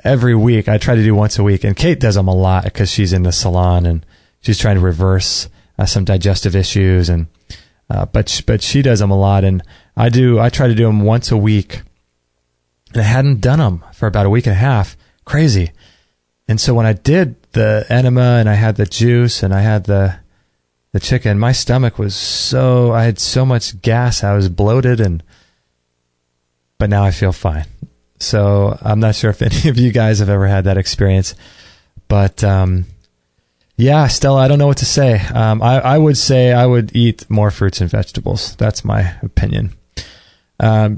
Every week. I try to do once a week, and Kate does them a lot because she's in the salon and she's trying to reverse some digestive issues, and but she does them a lot, and I try to do them once a week, and I hadn't done them for about a week and a half. Crazy. And so when I did the enema and I had the juice and I had the chicken, my stomach was I had so much gas, I was bloated, but now I feel fine. So I'm not sure if any of you guys have ever had that experience, but yeah, Stella, I don't know what to say. I would say I would eat more fruits and vegetables. That's my opinion.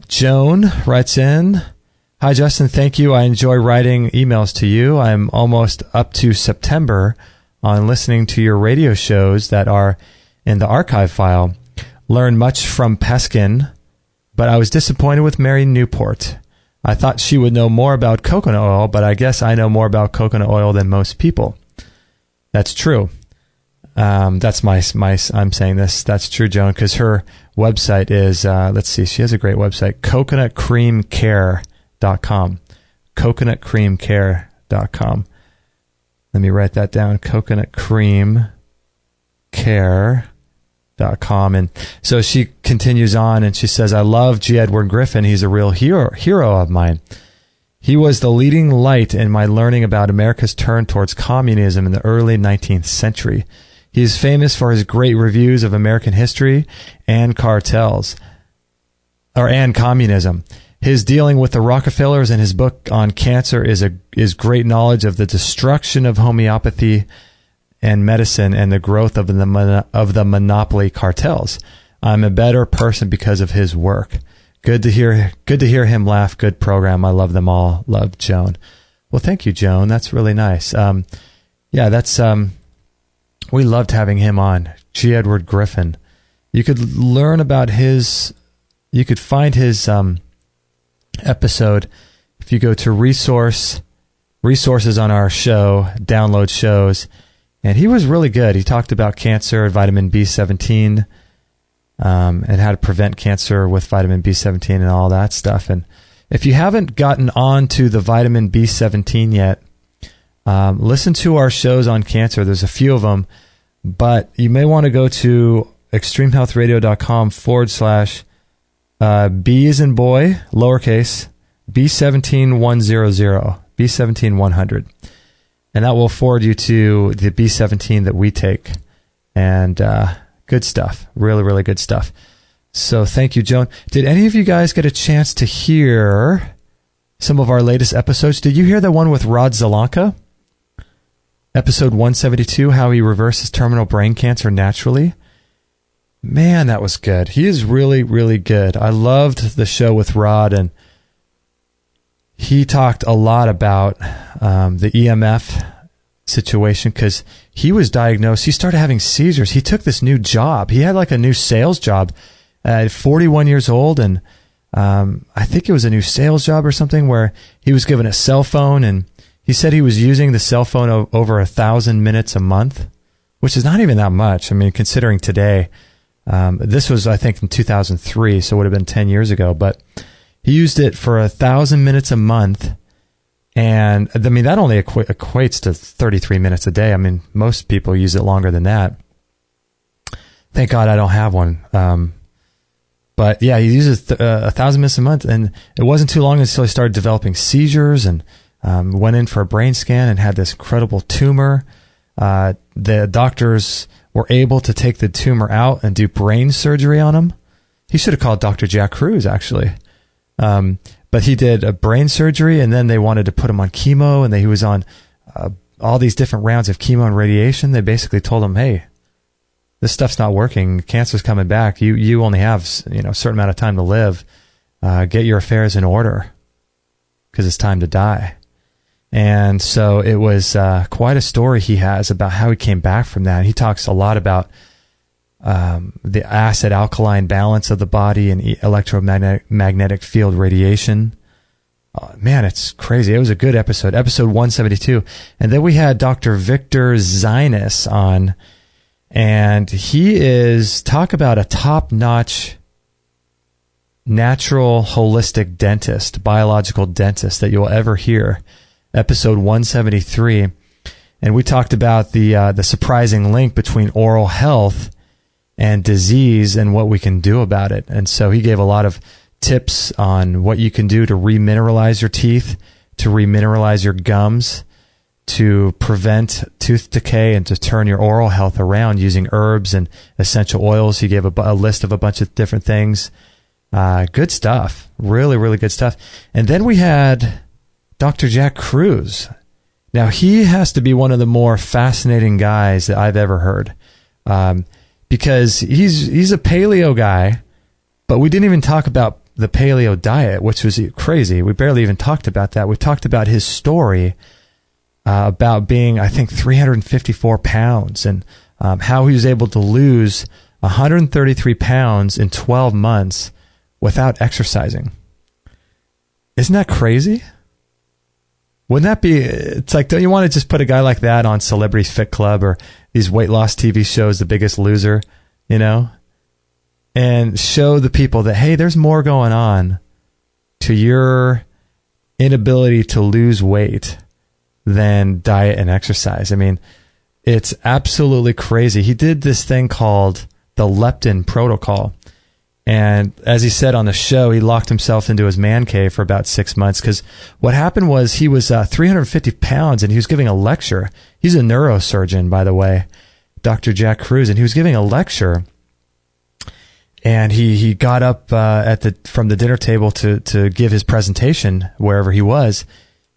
Joan writes in, "Hi, Justin. Thank you. I enjoy writing emails to you. I'm almost up to September on listening to your radio shows that are in the archive file. Learned much from Peskin, but I was disappointed with Mary Newport. I thought she would know more about coconut oil, but I guess I know more about coconut oil than most people." That's true. That's I'm saying this. That's true, Joan, because her website is, let's see, she has a great website, coconutcreamcare.com. Coconutcreamcare.com. Let me write that down, coconutcreamcare.com. And so she continues on and she says, "I love G. Edward Griffin. He's a real hero of mine. He was the leading light in my learning about America's turn towards communism in the early 19th century. He is famous for his great reviews of American history and communism. His dealing with the Rockefellers and his book on cancer is great knowledge of the destruction of homeopathy and medicine and the growth of the monopoly cartels. I'm a better person because of his work. Good to hear him laugh. Good program. I love them all. Love, Joan." Well, thank you, Joan. That's really nice. Yeah, that's we loved having him on. G. Edward Griffin. You could learn about you could find his episode if you go to resources on our show, download shows, and he was really good. He talked about cancer, vitamin B17, and how to prevent cancer with vitamin B17 and all that stuff. And if you haven't gotten on to the vitamin B17 yet, listen to our shows on cancer. There's a few of them, but you may want to go to extremehealthradio.com/B as in boy, lowercase, B17100, B17100. And that will forward you to the B17 that we take. And good stuff. Really, really good stuff. So thank you, Joan. Did any of you guys get a chance to hear some of our latest episodes? Did you hear the one with Rod Zelenka? Episode 172, how he reverses terminal brain cancer naturally. Man, that was good. He is really, really good. I loved the show with Rod, and he talked a lot about the EMF situation because he was diagnosed. He started having seizures. He took this new job. He had like a new sales job at 41 years old, and I think it was a new sales job or something where he was given a cell phone, and he said he was using the cell phone over 1,000 minutes a month, which is not even that much. I mean, considering today, this was, I think, in 2003, so it would have been 10 years ago, but he used it for 1,000 minutes a month. And I mean, that only equates to 33 minutes a day. I mean, most people use it longer than that. Thank God I don't have one. But yeah, he uses 1,000 minutes a month, and it wasn't too long until he started developing seizures and went in for a brain scan and had this incredible tumor. The doctors were able to take the tumor out and do brain surgery on him. He should have called Dr. Jack Cruz, actually. But he did a brain surgery, and then they wanted to put him on chemo, and he was on all these different rounds of chemo and radiation. They basically told him, "Hey, this stuff's not working. Cancer's coming back. You only have a certain amount of time to live. Get your affairs in order because it's time to die." And so it was quite a story he has about how he came back from that. He talks a lot about the acid-alkaline balance of the body and electromagnetic field radiation. Man, it's crazy. It was a good episode 172. And then we had Dr. Victor Zainis on, And he is, talk about a top-notch natural holistic dentist, biological dentist that you'll ever hear. Episode 173. And we talked about the surprising link between oral health and disease and what we can do about it. And so he gave a lot of tips on what you can do to remineralize your teeth, to remineralize your gums, to prevent tooth decay, and to turn your oral health around using herbs and essential oils. He gave a list of a bunch of different things. Good stuff. Really, really good stuff. And then we had Dr. Jack Kruse. Now, he has to be one of the more fascinating guys that I've ever heard, because he's a paleo guy, but we didn't even talk about the paleo diet, which was crazy. We barely even talked about that. We talked about his story about being, I think, 354 pounds and how he was able to lose 133 pounds in 12 months without exercising. Isn't that crazy? Wouldn't that be, it's like, don't you want to just put a guy like that on Celebrity Fit Club or these weight loss TV shows, The Biggest Loser, you know, and show the people that, hey, there's more going on to your inability to lose weight than diet and exercise. I mean, it's absolutely crazy. He did this thing called the leptin protocol. And as he said on the show, he locked himself into his man cave for about 6 months, because what happened was he was 350 pounds and he was giving a lecture. He's a neurosurgeon, by the way, Dr. Jack Kruse, and he was giving a lecture. And he got up from the dinner table to give his presentation wherever he was,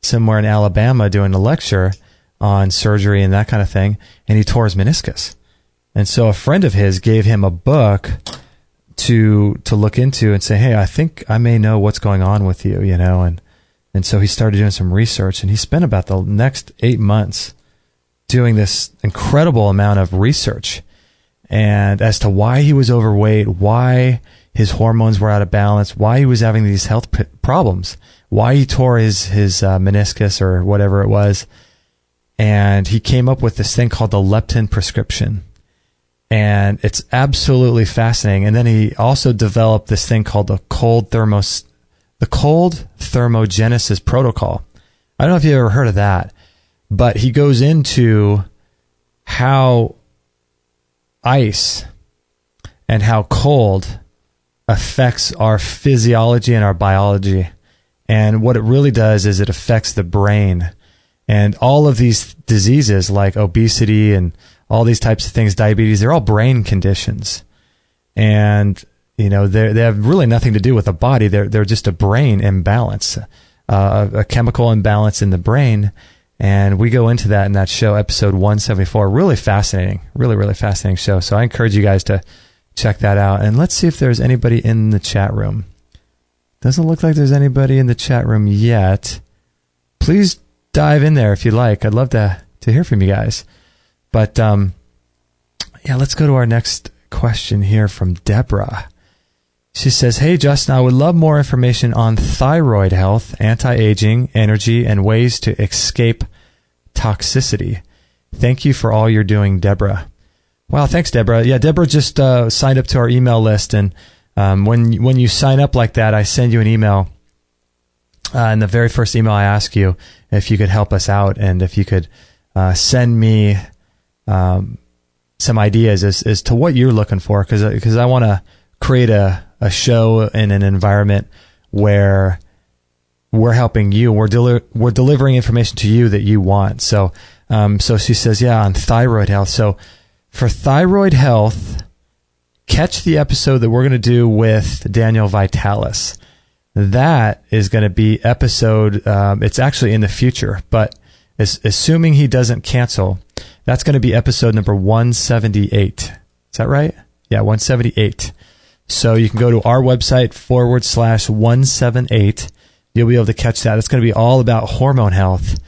somewhere in Alabama, doing a lecture on surgery and that kind of thing. And he tore his meniscus. And so a friend of his gave him a book to look into and say, hey, I think I may know what's going on with you, you know. And so he started doing some research, and he spent about the next 8 months doing this incredible amount of research, and as to why he was overweight, why his hormones were out of balance, why he was having these health problems, why he tore his meniscus or whatever it was. And he came up with this thing called the leptin prescription. And it's absolutely fascinating. And then he also developed this thing called the cold thermogenesis protocol. I don't know if you ever heard of that, but he goes into how ice and how cold affects our physiology and our biology. And what it really does is it affects the brain. And all of these diseases like obesity and all these types of things, diabetes, they're all brain conditions. And, you know, they have really nothing to do with the body. They're just a brain imbalance, a chemical imbalance in the brain. And we go into that in that show, episode 174. Really fascinating. Really, really fascinating show. So I encourage you guys to check that out. And let's see if there's anybody in the chat room. Doesn't look like there's anybody in the chat room yet. Please dive in there if you like. I'd love to hear from you guys. But, yeah, let's go to our next question here from Deborah. She says, hey, Justin, I would love more information on thyroid health, anti-aging, energy, and ways to escape toxicity. Thank you for all you're doing, Deborah. Wow, thanks, Deborah. Yeah, Deborah just signed up to our email list, and when you sign up like that, I send you an email. In the very first email, I ask you if you could help us out and if you could send me some ideas as to what you're looking for, because I want to create a show in an environment where we're helping you. We're delivering information to you that you want. So she says, yeah, on thyroid health. So for thyroid health, catch the episode that we're going to do with Daniel Vitalis. That is going to be episode, it's actually in the future, but assuming he doesn't cancel, that's going to be episode number 178. Is that right? Yeah, 178. So you can go to our website /178. You'll be able to catch that. It's going to be all about hormone health.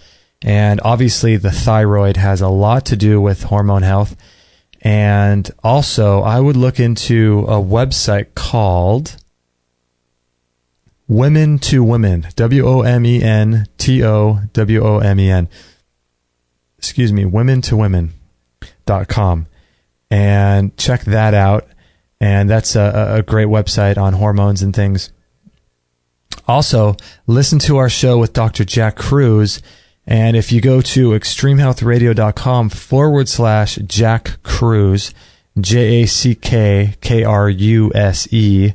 And obviously the thyroid has a lot to do with hormone health. And also I would look into a website called Women to Women, WOMENTOWOMEN. Excuse me, womentowomen.com. and check that out. And that's a great website on hormones and things. Also, listen to our show with Dr. Jack Kruse. And if you go to extremehealthradio.com/Jack Kruse, JACKKRUSE,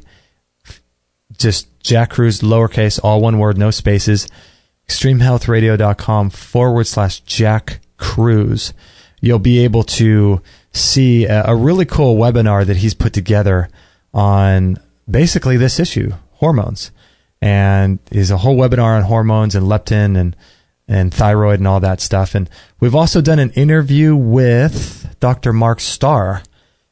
just Jack Kruse, lowercase, all one word, no spaces, extremehealthradio.com/Jack Kruse. You'll be able to see a really cool webinar that he's put together on basically this issue, hormones. And is a whole webinar on hormones and leptin and thyroid and all that stuff. And we've also done an interview with Dr. Mark Starr.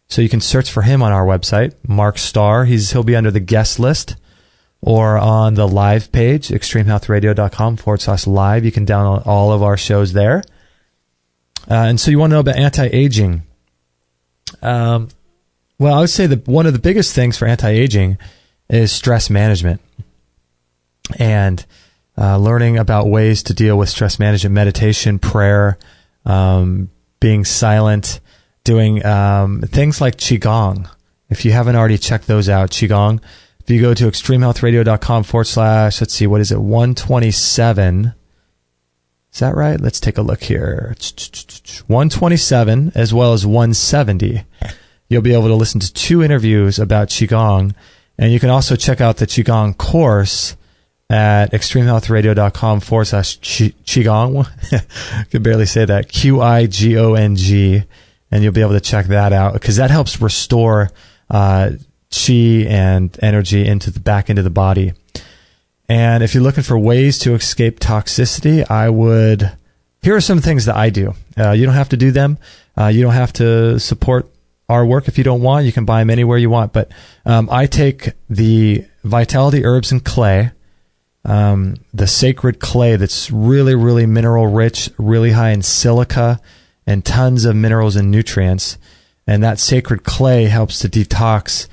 So you can search for him on our website, Mark Starr. He'll be under the guest list or on the live page, extremehealthradio.com/live. You can download all of our shows there. And so you want to know about anti-aging. Well, I would say that one of the biggest things for anti-aging is stress management. And learning about ways to deal with stress management, meditation, prayer, being silent, doing things like Qigong. If you haven't already checked those out, Qigong, if you go to extremehealthradio.com / let's see, what is it, 127. Is that right? Let's take a look here. 127 as well as 170. You'll be able to listen to 2 interviews about Qigong. And you can also check out the Qigong course at extremehealthradio.com / Qigong. I can barely say that. QIGONG. And you'll be able to check that out because that helps restore chi and energy back into the body. And if you're looking for ways to escape toxicity, here are some things that I do. You don't have to do them. You don't have to support our work if you don't want. You can buy them anywhere you want. But I take the Vitality Herbs and Clay, the sacred clay that's really, really mineral rich, really high in silica and tons of minerals and nutrients. And that sacred clay helps to detox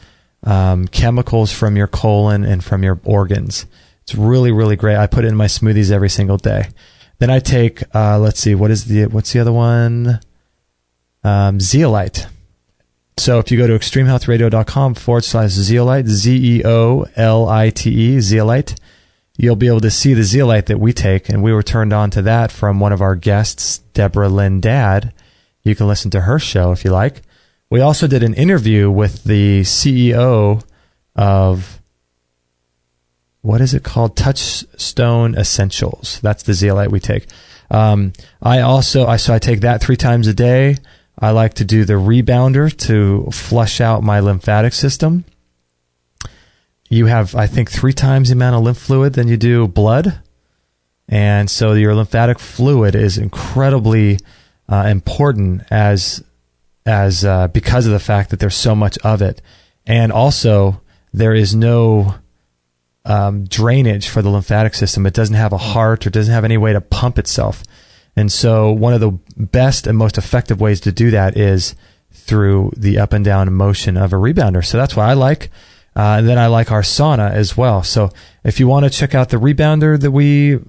chemicals from your colon and from your organs. It's really, really great. I put it in my smoothies every single day. Then I take, let's see, what's the other one? Zeolite. So if you go to extremehealthradio.com / zeolite, ZEOLITE, zeolite, you'll be able to see the zeolite that we take. And we were turned on to that from one of our guests, Deborah Lynn Dad. You can listen to her show if you like. We also did an interview with the CEO of, what is it called? Touchstone Essentials. That's the zeolite we take. I take that 3 times a day. I like to do the rebounder to flush out my lymphatic system. You have, I think, 3 times the amount of lymph fluid than you do blood. And so your lymphatic fluid is incredibly important because of the fact that there's so much of it. And also, there is no drainage for the lymphatic system. It doesn't have a heart or doesn't have any way to pump itself. And so one of the best and most effective ways to do that is through the up and down motion of a rebounder. So that's what I like. And then I like our sauna as well. So if you want to check out the rebounder that we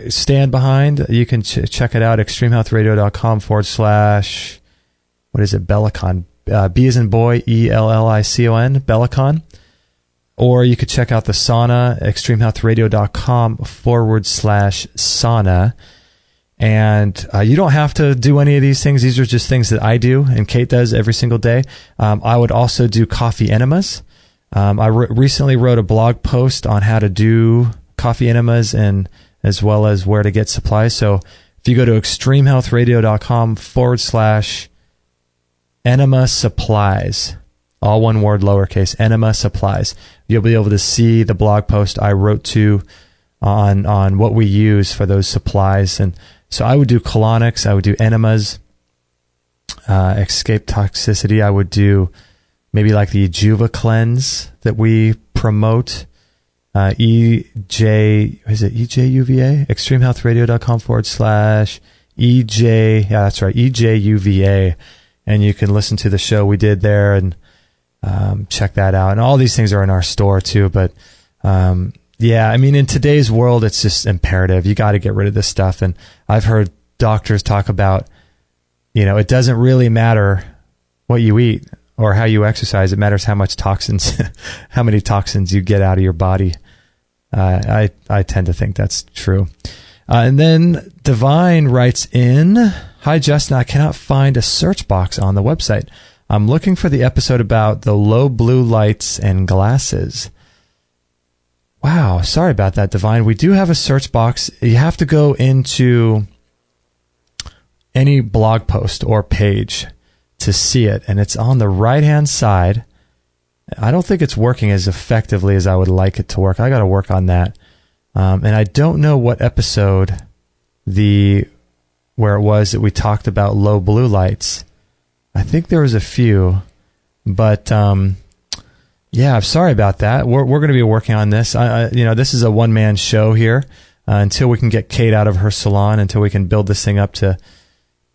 stand behind, you can check it out, extremehealthradio.com / what is it, Bellicon. B as in boy, ELLICON, Bellicon. Or you could check out the sauna, extremehealthradio.com / sauna. And you don't have to do any of these things. These are just things that I do and Kate does every single day. I would also do coffee enemas. I recently wrote a blog post on how to do coffee enemas and as well as where to get supplies. So if you go to extremehealthradio.com / enema supplies, all one word, lowercase, enema supplies, you'll be able to see the blog post I wrote on what we use for those supplies. And so I would do colonics, I would do enemas, escape toxicity. I would do maybe like the Juva cleanse that we promote. EJUVA? Extremehealthradio.com / EJ. Yeah, that's right. EJUVA. And you can listen to the show we did there and check that out. And all these things are in our store too. But yeah, I mean, in today's world, it's just imperative. You got to get rid of this stuff. And I've heard doctors talk about, it doesn't really matter what you eat or how you exercise. It matters how much toxins, how many toxins you get out of your body. I tend to think that's true. And then Divine writes in, "Hi, Justin. I cannot find a search box on the website. I'm looking for the episode about the low blue lights and glasses." Wow. Sorry about that, Divine. We do have a search box. You have to go into any blog post or page to see it, and it's on the right-hand side. I don't think it's working as effectively as I would like it to work. I got to work on that. And I don't know what episode where it was that we talked about low blue lights. I think there was a few, but yeah, I'm sorry about that. We're going to be working on this. This is a one-man show here until we can get Kate out of her salon, until we can build this thing up to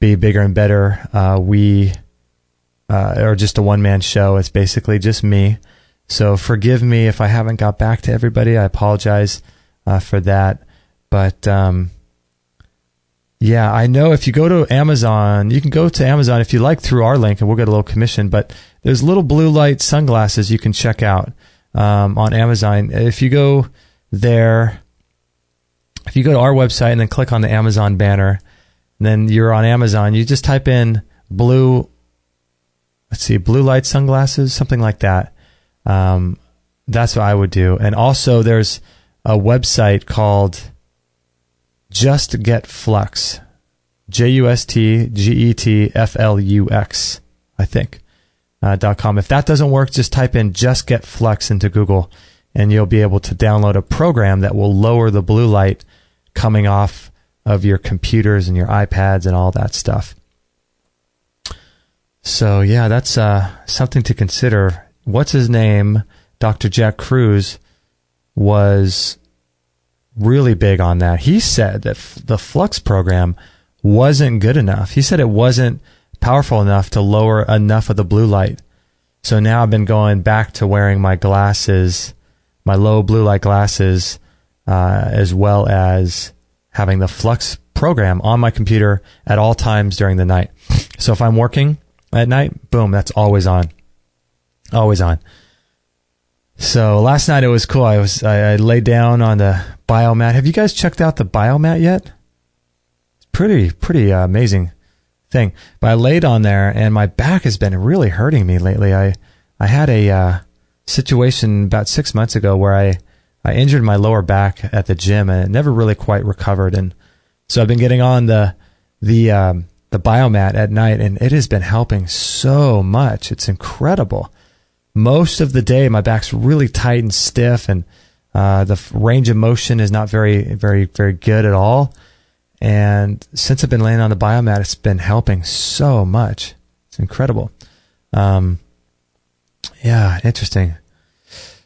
be bigger and better. We are just a one-man show. It's basically just me. So forgive me if I haven't got back to everybody. I apologize for that. But yeah, I know if you go to Amazon, you can go to Amazon if you like through our link, and we'll get a little commission. But there's little blue light sunglasses you can check out on Amazon. If you go there, if you go to our website and then click on the Amazon banner, then you're on Amazon. You just type in blue light sunglasses, something like that. That's what I would do. And also there's a website called Just Get Flux, JustGetFlux, I think, .com. If that doesn't work, just type in Just Get Flux into Google, and you'll be able to download a program that will lower the blue light coming off of your computers and your iPads and all that stuff. So yeah, that's something to consider. What's his name? Dr. Jack Kruse was really big on that. He said that the Flux program wasn't good enough. He said it wasn't powerful enough to lower enough of the blue light. So now I've been going back to wearing my glasses, my low blue light glasses, as well as having the Flux program on my computer at all times during the night. So if I'm working at night, boom, that's always on. Always on. So last night it was cool. I laid down on the Biomat. Have you guys checked out the Biomat yet? It's pretty amazing thing. But I laid on there, and my back has been really hurting me lately. I had a situation about 6 months ago where I injured my lower back at the gym, and it never really quite recovered. And so I've been getting on the Biomat at night, and it has been helping so much. It's incredible. Most of the day, my back's really tight and stiff, and the range of motion is not very, very, very good at all. And since I've been laying on the Biomat, it's been helping so much. It's incredible. Yeah, interesting.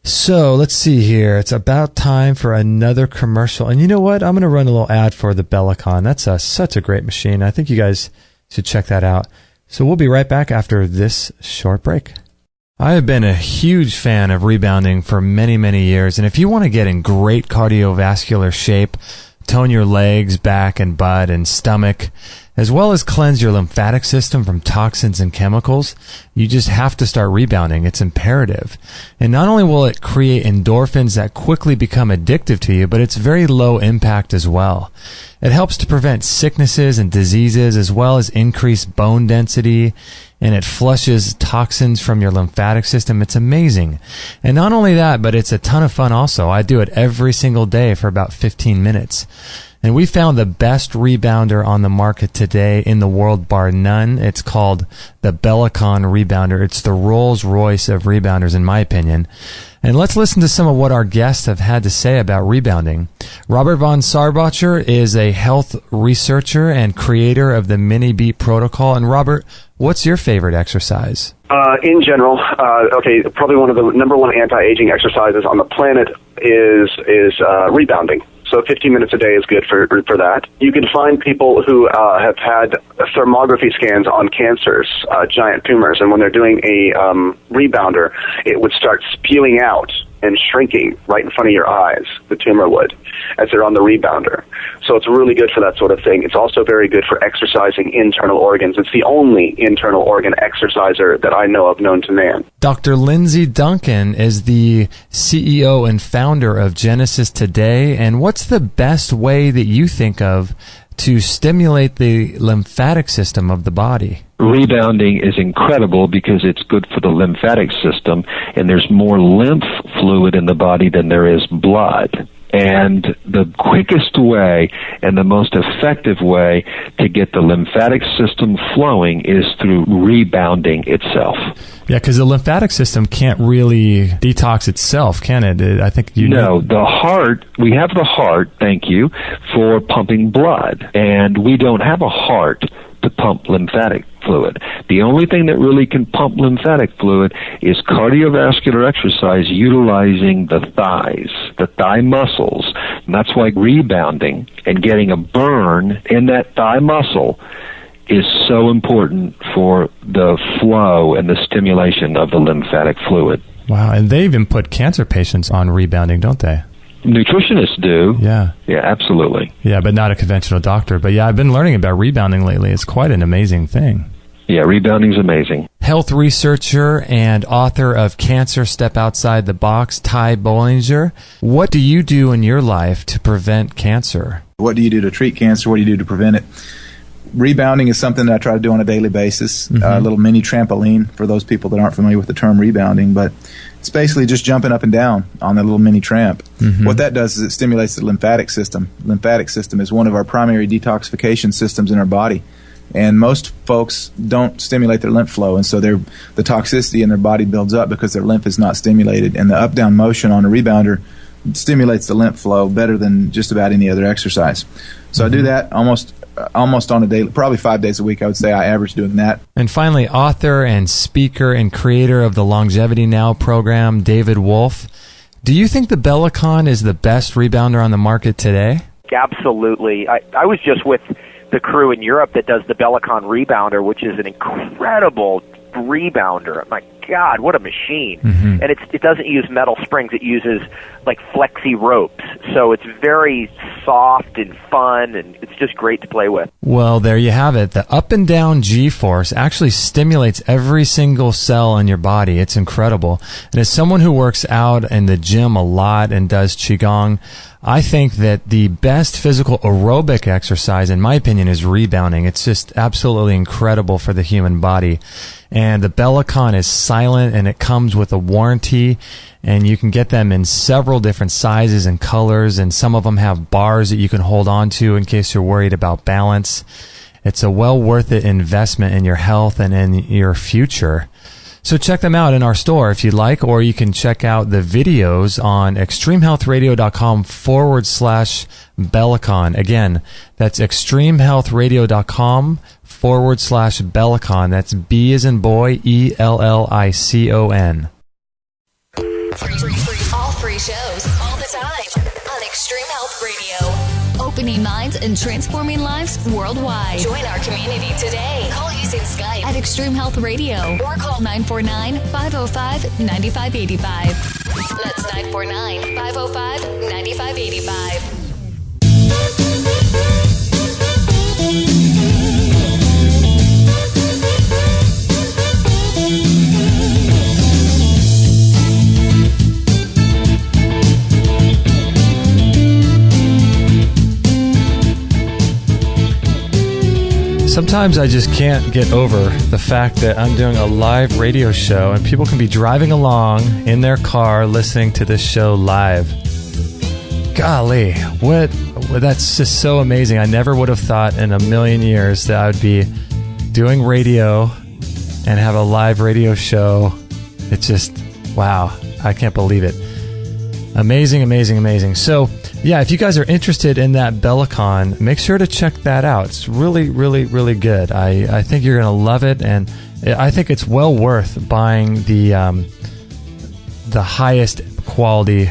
So let's see here. It's about time for another commercial. And you know what? I'm going to run a little ad for the Bellicon. That's such a great machine. I think you guys should check that out. So we'll be right back after this short break. I have been a huge fan of rebounding for many, many years. And if you want to get in great cardiovascular shape, tone your legs, back, and butt, and stomach, as well as cleanse your lymphatic system from toxins and chemicals, you just have to start rebounding. It's imperative. And not only will it create endorphins that quickly become addictive to you, but it's very low impact as well. It helps to prevent sicknesses and diseases, as well as increase bone density, and it flushes toxins from your lymphatic system. It's amazing. And not only that, but it's a ton of fun also. I do it every single day for about 15 minutes. And we found the best rebounder on the market today in the world, bar none. It's called the Bellicon Rebounder. It's the Rolls-Royce of rebounders, in my opinion. And let's listen to some of what our guests have had to say about rebounding. Robert von Sarbacher is a health researcher and creator of the Mini Beat Protocol. And Robert, what's your favorite exercise? In general, probably one of the number one anti-aging exercises on the planet is rebounding. So 15 minutes a day is good for that. You can find people who have had thermography scans on cancers, giant tumors, and when they're doing a rebounder, it would start spewing out and shrinking right in front of your eyes, the tumor would, as they're on the rebounder. So it's really good for that sort of thing. It's also very good for exercising internal organs. It's the only internal organ exerciser that I know of known to man. Dr. Lindsay Duncan is the CEO and founder of Genesis Today. And what's the best way that you think of to stimulate the lymphatic system of the body? Rebounding is incredible because it's good for the lymphatic system, and there's more lymph fluid in the body than there is blood. And the quickest way and the most effective way to get the lymphatic system flowing is through rebounding itself. Yeah, because the lymphatic system can't really detox itself, can it? I think No, the heart, we have the heart, thank you, for pumping blood. And we don't have a heart to pump lymphatic fluid. The only thing that really can pump lymphatic fluid is cardiovascular exercise utilizing the thighs, the thigh muscles. And that's why rebounding and getting a burn in that thigh muscle is so important for the flow and the stimulation of the lymphatic fluid. Wow, and they even put cancer patients on rebounding, don't they? Nutritionists do. Yeah. Yeah, absolutely. Yeah, but not a conventional doctor. But yeah, I've been learning about rebounding lately. It's quite an amazing thing. Yeah, rebounding's amazing. Health researcher and author of Cancer Step Outside the Box, Ty Bollinger. What do you do in your life to prevent cancer? What do you do to treat cancer? What do you do to prevent it? Rebounding is something that I try to do on a daily basis. A little mini trampoline for those people that aren't familiar with the term rebounding, but it's basically just jumping up and down on that little mini tramp. What that does is it stimulates the lymphatic system. The lymphatic system is one of our primary detoxification systems in our body, and most folks don't stimulate their lymph flow, and so the toxicity in their body builds up because their lymph is not stimulated, and the up-down motion on a rebounder stimulates the lymph flow better than just about any other exercise. So I do that almost on a daily, probably 5 days a week, I would say I average doing that. And finally, author and speaker and creator of the Longevity Now program, David Wolf. Do you think the Bellicon is the best rebounder on the market today? Absolutely. I was just with the crew in Europe that does the Bellicon rebounder, which is an incredible rebounder. My God, what a machine. And it doesn't use metal springs. It uses like flexi ropes. So it's very soft and fun, and it's just great to play with. Well, there you have it. The up and down G-force actually stimulates every single cell in your body. It's incredible. And as someone who works out in the gym a lot and does Qigong, I think that the best physical aerobic exercise, in my opinion, is rebounding. It's just absolutely incredible for the human body. And the Bellicon is silent, and it comes with a warranty, and you can get them in several different sizes and colors, and some of them have bars that you can hold on to in case you're worried about balance. It's a well worth it investment in your health and in your future. So check them out in our store if you'd like, or you can check out the videos on extremehealthradio.com/Bellicon. Again, that's extremehealthradio.com/Bellicon. That's B as in boy, ELLICON. All free shows, all the time, on Extreme Health Radio. Opening minds and transforming lives worldwide. Join our community today. Call using Skype at Extreme Health Radio or call 949-505-9585. That's 949-505-9585. Sometimes I just can't get over the fact that I'm doing a live radio show and people can be driving along in their car listening to this show live. Golly, that's just so amazing. I never would have thought in a million years that I would be doing radio and have a live radio show. It's just, wow, I can't believe it. Amazing, amazing, amazing. So, yeah, if you guys are interested in that Bellicon, make sure to check that out. It's really, really, really good. I think you're going to love it, and I think it's well worth buying the highest quality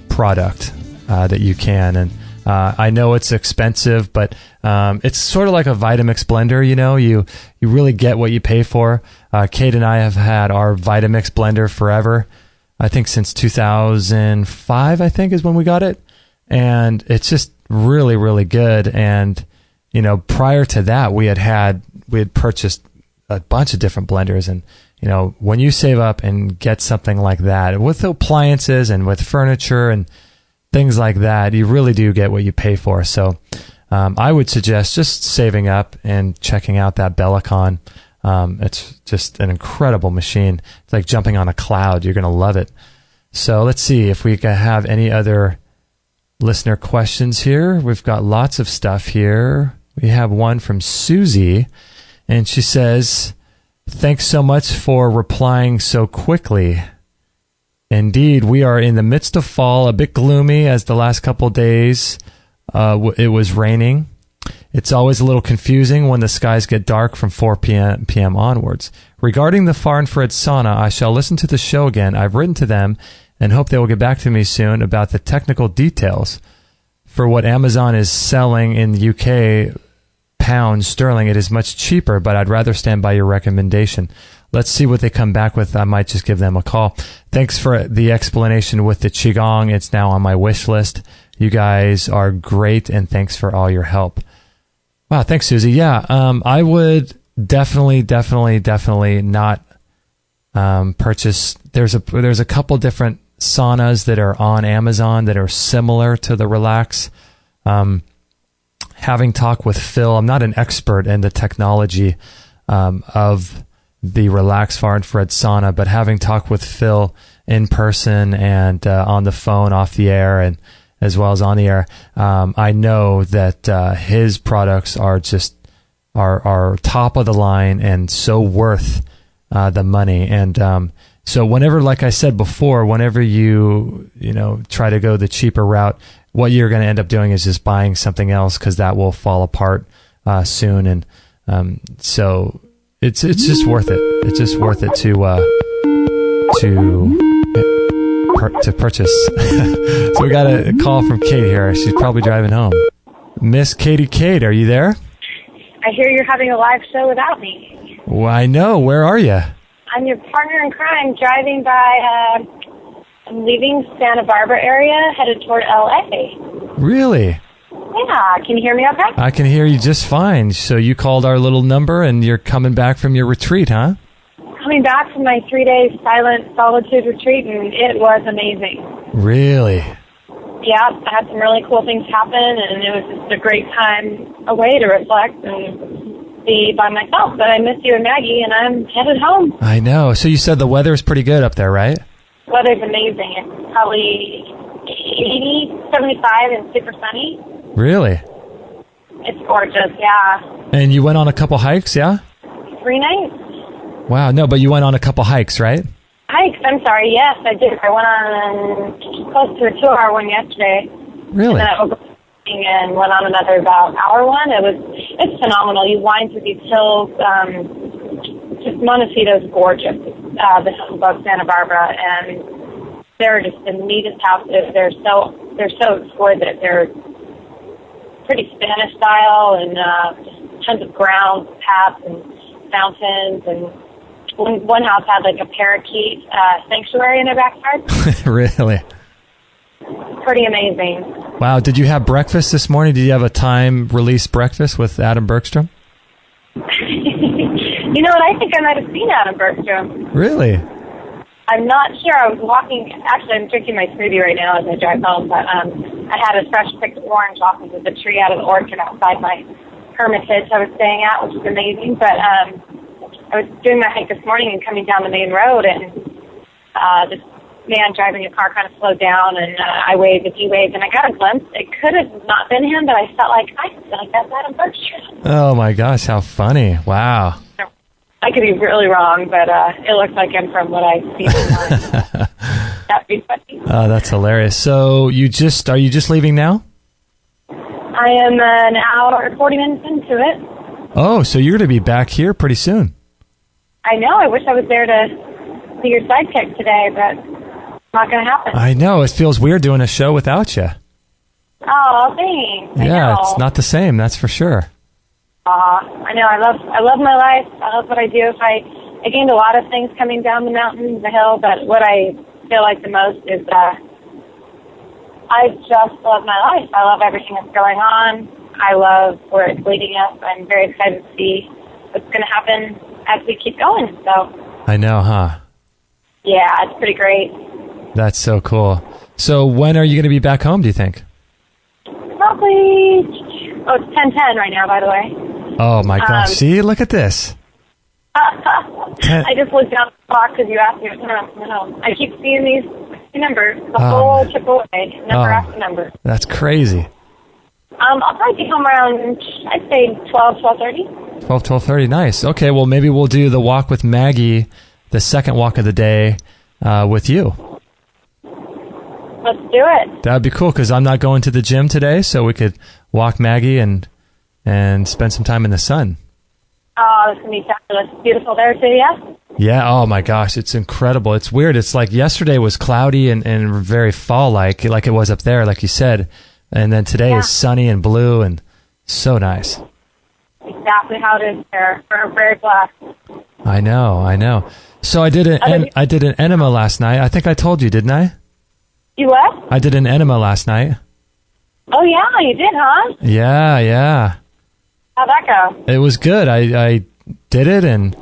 product that you can. And I know it's expensive, but it's sort of like a Vitamix blender. You know, you really get what you pay for. Kate and I have had our Vitamix blender forever. I think since 2005, I think is when we got it. And it's just really, really good. And, prior to that, we had purchased a bunch of different blenders. And, when you save up and get something like that with appliances and with furniture and things like that, you really do get what you pay for. So, I would suggest just saving up and checking out that Bellicon. It's just an incredible machine. It's like jumping on a cloud. You're going to love it. So let's see if we can have any other listener questions here. We've got lots of stuff here. We have one from Susie, and she says, "Thanks so much for replying so quickly. Indeed, we are in the midst of fall, a bit gloomy as the last couple of days it was raining. It's always a little confusing when the skies get dark from 4 p.m. onwards. Regarding the far infrared sauna, I shall listen to the show again. I've written to them and hope they will get back to me soon about the technical details. For what Amazon is selling in the UK, pounds sterling, it is much cheaper, but I'd rather stand by your recommendation. Let's see what they come back with. I might just give them a call. Thanks for the explanation with the Qigong. It's now on my wish list. You guys are great, and thanks for all your help." Wow, thanks, Susie. Yeah, I would definitely not purchase. There's a couple different saunas that are on Amazon that are similar to the Relax. Having talked with Phil, I'm not an expert in the technology of the Relax far infrared sauna, but having talked with Phil in person and on the phone off the air and as well as on the air, I know that his products are just are top of the line and so worth the money. And so whenever, like I said before, whenever you try to go the cheaper route, what you're going to end up doing is just buying something else because that will fall apart soon. And so it's just worth it. It's just worth it to purchase. So we got a call from Kate here. She's probably driving home. Miss Katie Kate, are you there? I hear you're having a live show without me. Well, I know. Where are you? I'm your partner in crime, driving by. I'm leaving Santa Barbara area, headed toward LA. Really? Yeah. Can you hear me okay? I can hear you just fine. So you called our little number and you're coming back from your retreat, huh? Coming back from my 3-day silent solitude retreat, and it was amazing. Really? Yeah, I had some really cool things happen, and it was just a great time away to reflect and be by myself. But I miss you and Maggie, and I'm headed home. I know. So you said the weather's pretty good up there, right? Weather's amazing. It's probably 80, 75, and super sunny. Really? It's gorgeous, yeah. And you went on a couple hikes, yeah? 3 nights. Wow, no, but you went on a couple hikes, right? Hikes, I'm sorry, yes, I did. I went on close to a 2-hour one yesterday. Really? And then I and went on another about hour one. It's phenomenal. You wind through these hills. Just Montecito's gorgeous, the hills above Santa Barbara, and they're just the neatest houses. They're so exquisite. They're pretty Spanish style, and just tons of grounds, paths, and fountains, and one house had like a parakeet sanctuary in their backyard. Really? Pretty amazing. Wow. Did you have breakfast this morning? Did you have a time-release breakfast with Adam Bergstrom? You know what? I think I might have seen Adam Bergstrom. Really? I'm not sure. I was walking. Actually, I'm drinking my smoothie right now as I drive home, but I had a fresh picked orange off of the tree out of the orchard outside my hermitage I was staying at, which was amazing. But I was doing my hike this morning and coming down the main road, and this man driving a car kind of slowed down, and I waved as he waved, and I got a glimpse. It could have not been him, but I felt like that's Adam Bergstrom. Oh my gosh, how funny. Wow. I could be really wrong, but it looks like him from what I see online. That'd be funny. Oh, that's hilarious. So are you just leaving now? I am an hour, 40 minutes into it. Oh, so you're going to be back here pretty soon. I know. I wish I was there to be your sidekick today, but it's not going to happen. I know. It feels weird doing a show without you. Oh, thanks. Yeah, it's not the same, that's for sure. I know. I love my life. I love what I do. I gained a lot of things coming down the mountain, the hill, but what I feel like the most is I just love my life. I love everything that's going on. I love where it's leading us. I'm very excited to see what's going to happen as we keep going. So I know, huh? Yeah, it's pretty great. That's so cool. So when are you going to be back home, do you think? Probably, it's 10:10 right now, by the way. Oh, my gosh. See, look at this. I just looked down the clock because you asked me what time I'm home. I keep seeing these numbers the whole trip away, number after number. That's crazy. I'll probably be home around, I'd say 12:30. 12:30, nice. Okay, well, maybe we'll do the walk with Maggie, the second walk of the day, with you. Let's do it. That would be cool, because I'm not going to the gym today, so we could walk Maggie and spend some time in the sun. Oh, this is going to be fabulous. Beautiful there, too, yeah? Yeah, oh my gosh, it's incredible. It's weird. It's like yesterday was cloudy and very fall-like, like it was up there, like you said. And then today is sunny and blue and so nice. Exactly how it is there. We're very blessed. I know. So I did an enema last night. I think I told you, didn't I? You what? I did an enema last night. Oh, yeah, you did, huh? Yeah. How'd that go? It was good. I did it, and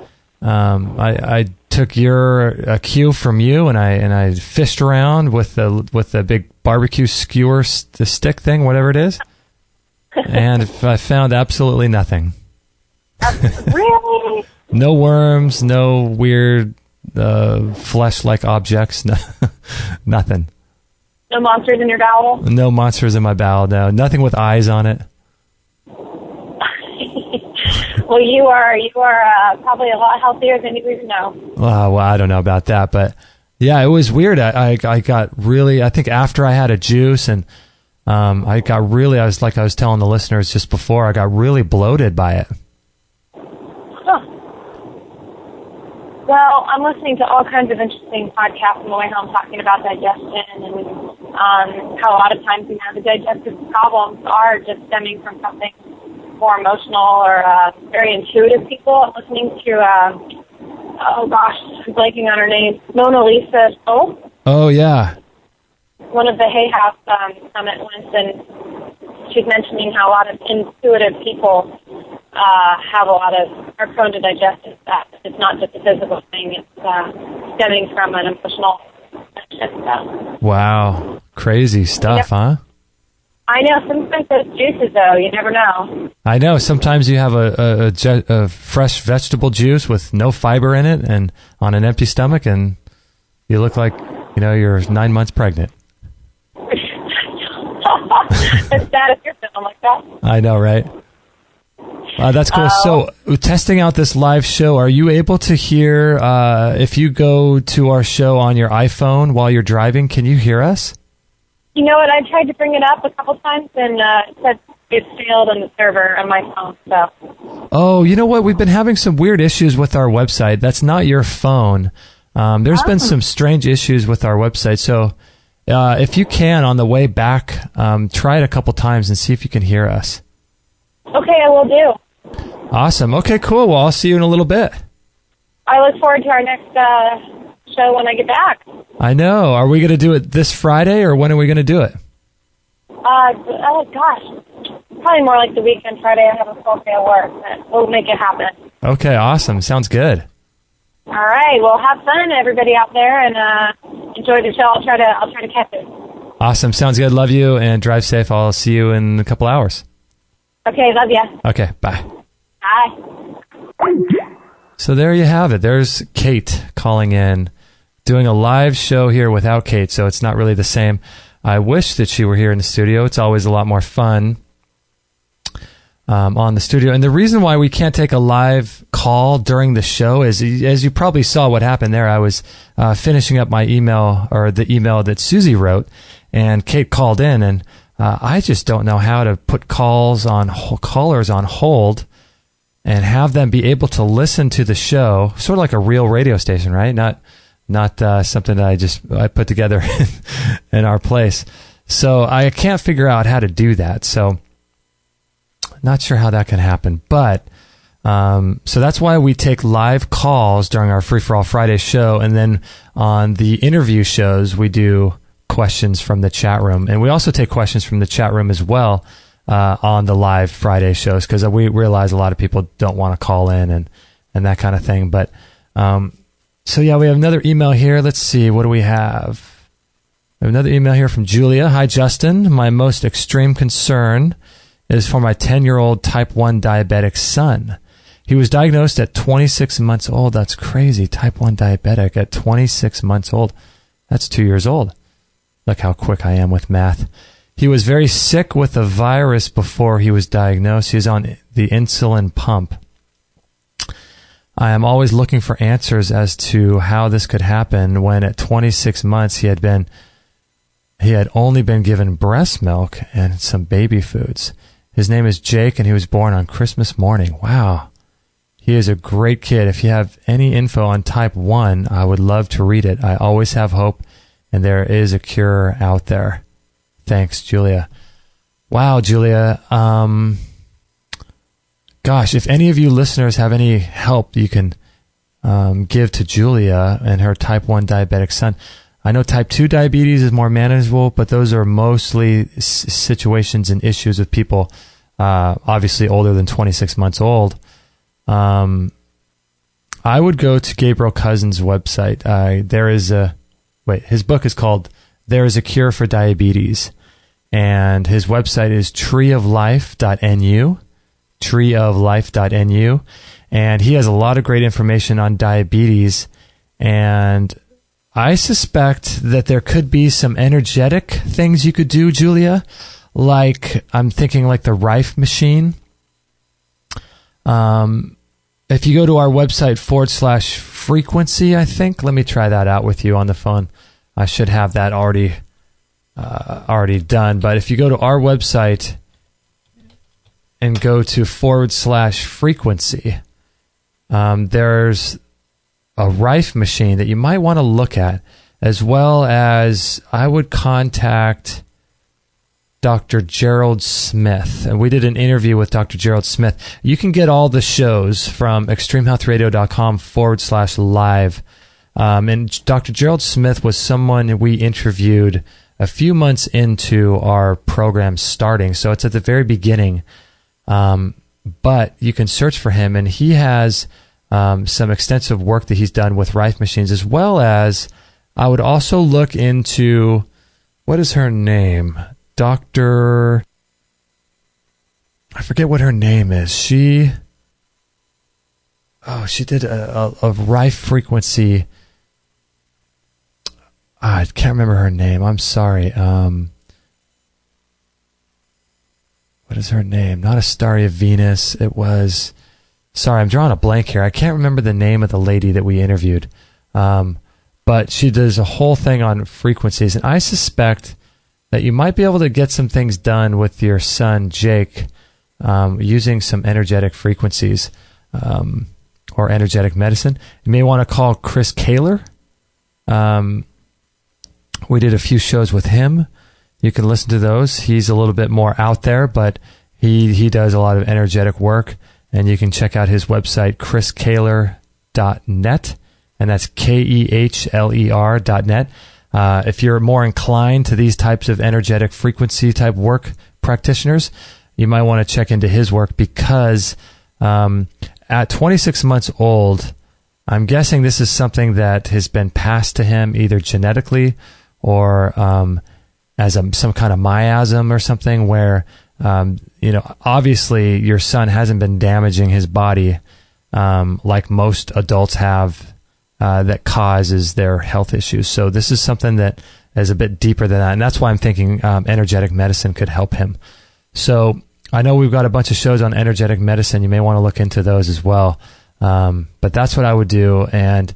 I took a cue from you, and I fished around with the big barbecue skewer, the stick thing, whatever it is, and I found absolutely nothing. Really? No worms, no weird flesh-like objects, nothing. No monsters in your bowel? No monsters in my bowel, no. Nothing with eyes on it. Well, you are probably a lot healthier than you even know. Well, I don't know about that, but yeah, it was weird. I got really, I think after I had a juice, and I was telling the listeners just before, I got really bloated by it. Huh. Well, I'm listening to all kinds of interesting podcasts on the way home talking about digestion and how a lot of times the digestive problems are just stemming from something more emotional or very intuitive people. I'm listening to, I'm blanking on her name, Mona Lisa Stoll. Oh, yeah. One of the Hay House Summit ones, and she's mentioning how a lot of intuitive people are prone to digestive stuff. It's not just a physical thing. It's stemming from an emotional stuff. Wow. Crazy stuff, huh? I know. Sometimes those juices, though, you never know. I know. Sometimes you have a fresh vegetable juice with no fiber in it and on an empty stomach, and you look like, you're 9 months pregnant. It's sad if you're feeling like that. I know, right? That's cool. So, testing out this live show, are you able to hear, if you go to our show on your iPhone while you're driving, can you hear us? You know what? I tried to bring it up a couple times, and it said it failed on the server on my phone. So. Oh, you know what? We've been having some weird issues with our website. That's not your phone. There's been some strange issues with our website. So if you can, on the way back, try it a couple times and see if you can hear us. Okay, I will do. Awesome. Okay, cool. Well, I'll see you in a little bit. I look forward to our next show when I get back. I know. Are we going to do it this Friday, or when are we going to do it? Oh, gosh. Probably more like the weekend. Friday I have a full day of work, but we'll make it happen. Okay, awesome. Sounds good. All right. Well, have fun, everybody out there, and enjoy the show. I'll try to catch it. Awesome. Sounds good. Love you, and drive safe. I'll see you in a couple hours. Okay. Love ya. Okay. Bye. Bye. So there you have it. There's Kate calling in, doing a live show here without Kate, so it's not really the same. I wish that she were here in the studio. It's always a lot more fun on the studio. And the reason why we can't take a live call during the show is, as you probably saw what happened there, I was finishing up my email, or the email that Susie wrote, and Kate called in, and I just don't know how to put callers on hold and have them be able to listen to the show, sort of like a real radio station, right? Not something that I put together in our place. So I can't figure out how to do that. So not sure how that can happen. But So that's why we take live calls during our Free for All Friday show, and then on the interview shows we do questions from the chat room, and we also take questions from the chat room as well on the live Friday shows, because we realize a lot of people don't want to call in and that kind of thing. But so yeah, we have another email here. Let's see, what do we have? We have another email here from Julia. Hi, Justin. My most extreme concern is for my 10-year-old type 1 diabetic son. He was diagnosed at 26 months old. That's crazy. Type 1 diabetic at 26 months old. That's 2 years old. Look how quick I am with math. He was very sick with a virus before he was diagnosed. He was on the insulin pump. I am always looking for answers as to how this could happen when at 26 months he had only been given breast milk and some baby foods. His name is Jake, and he was born on Christmas morning. Wow. He is a great kid. If you have any info on type 1, I would love to read it. I always have hope, and there is a cure out there. Thanks, Julia. Wow, Julia. Gosh, if any of you listeners have any help you can give to Julia and her type 1 diabetic son. I know type 2 diabetes is more manageable, but those are mostly situations and issues with people obviously older than 26 months old. I would go to Gabriel Cousens' website. His book is called There is a Cure for Diabetes, and his website is treeoflife.nu, treeoflife.nu, and he has a lot of great information on diabetes, and I suspect that there could be some energetic things you could do, Julia, like I'm thinking like the Rife machine. If you go to our website /frequency, I think, let me try that out with you on the phone. I should have that already done. But if you go to our website and go to /frequency, there's a Rife machine that you might want to look at, as well as I would contact Dr. Gerald Smith. And we did an interview with Dr. Gerald Smith. You can get all the shows from extremehealthradio.com/live. And Dr. Gerald Smith was someone we interviewed a few months into our program starting. So it's at the very beginning. But you can search for him, and he has some extensive work that he's done with Rife machines, as well as I would also look into, what is her name? I forget what her name is. She did a Rife frequency. I can't remember her name. I'm sorry. What is her name? Not Astaria Venus. It was... Sorry, I'm drawing a blank here. I can't remember the name of the lady that we interviewed. But she does a whole thing on frequencies. And I suspect that you might be able to get some things done with your son, Jake, using some energetic frequencies or energetic medicine. You may want to call Chris Kaler. We did a few shows with him. You can listen to those. He's a little bit more out there, but he does a lot of energetic work. And you can check out his website, chriskaler.net, and that's KEHLER.net. If you're more inclined to these types of energetic frequency type work practitioners, you might want to check into his work, because at 26 months old, I'm guessing this is something that has been passed to him either genetically or as some kind of miasm or something, where obviously your son hasn't been damaging his body like most adults have that causes their health issues. So this is something that is a bit deeper than that, and that's why I'm thinking energetic medicine could help him. So I know we've got a bunch of shows on energetic medicine. You may want to look into those as well. But that's what I would do, and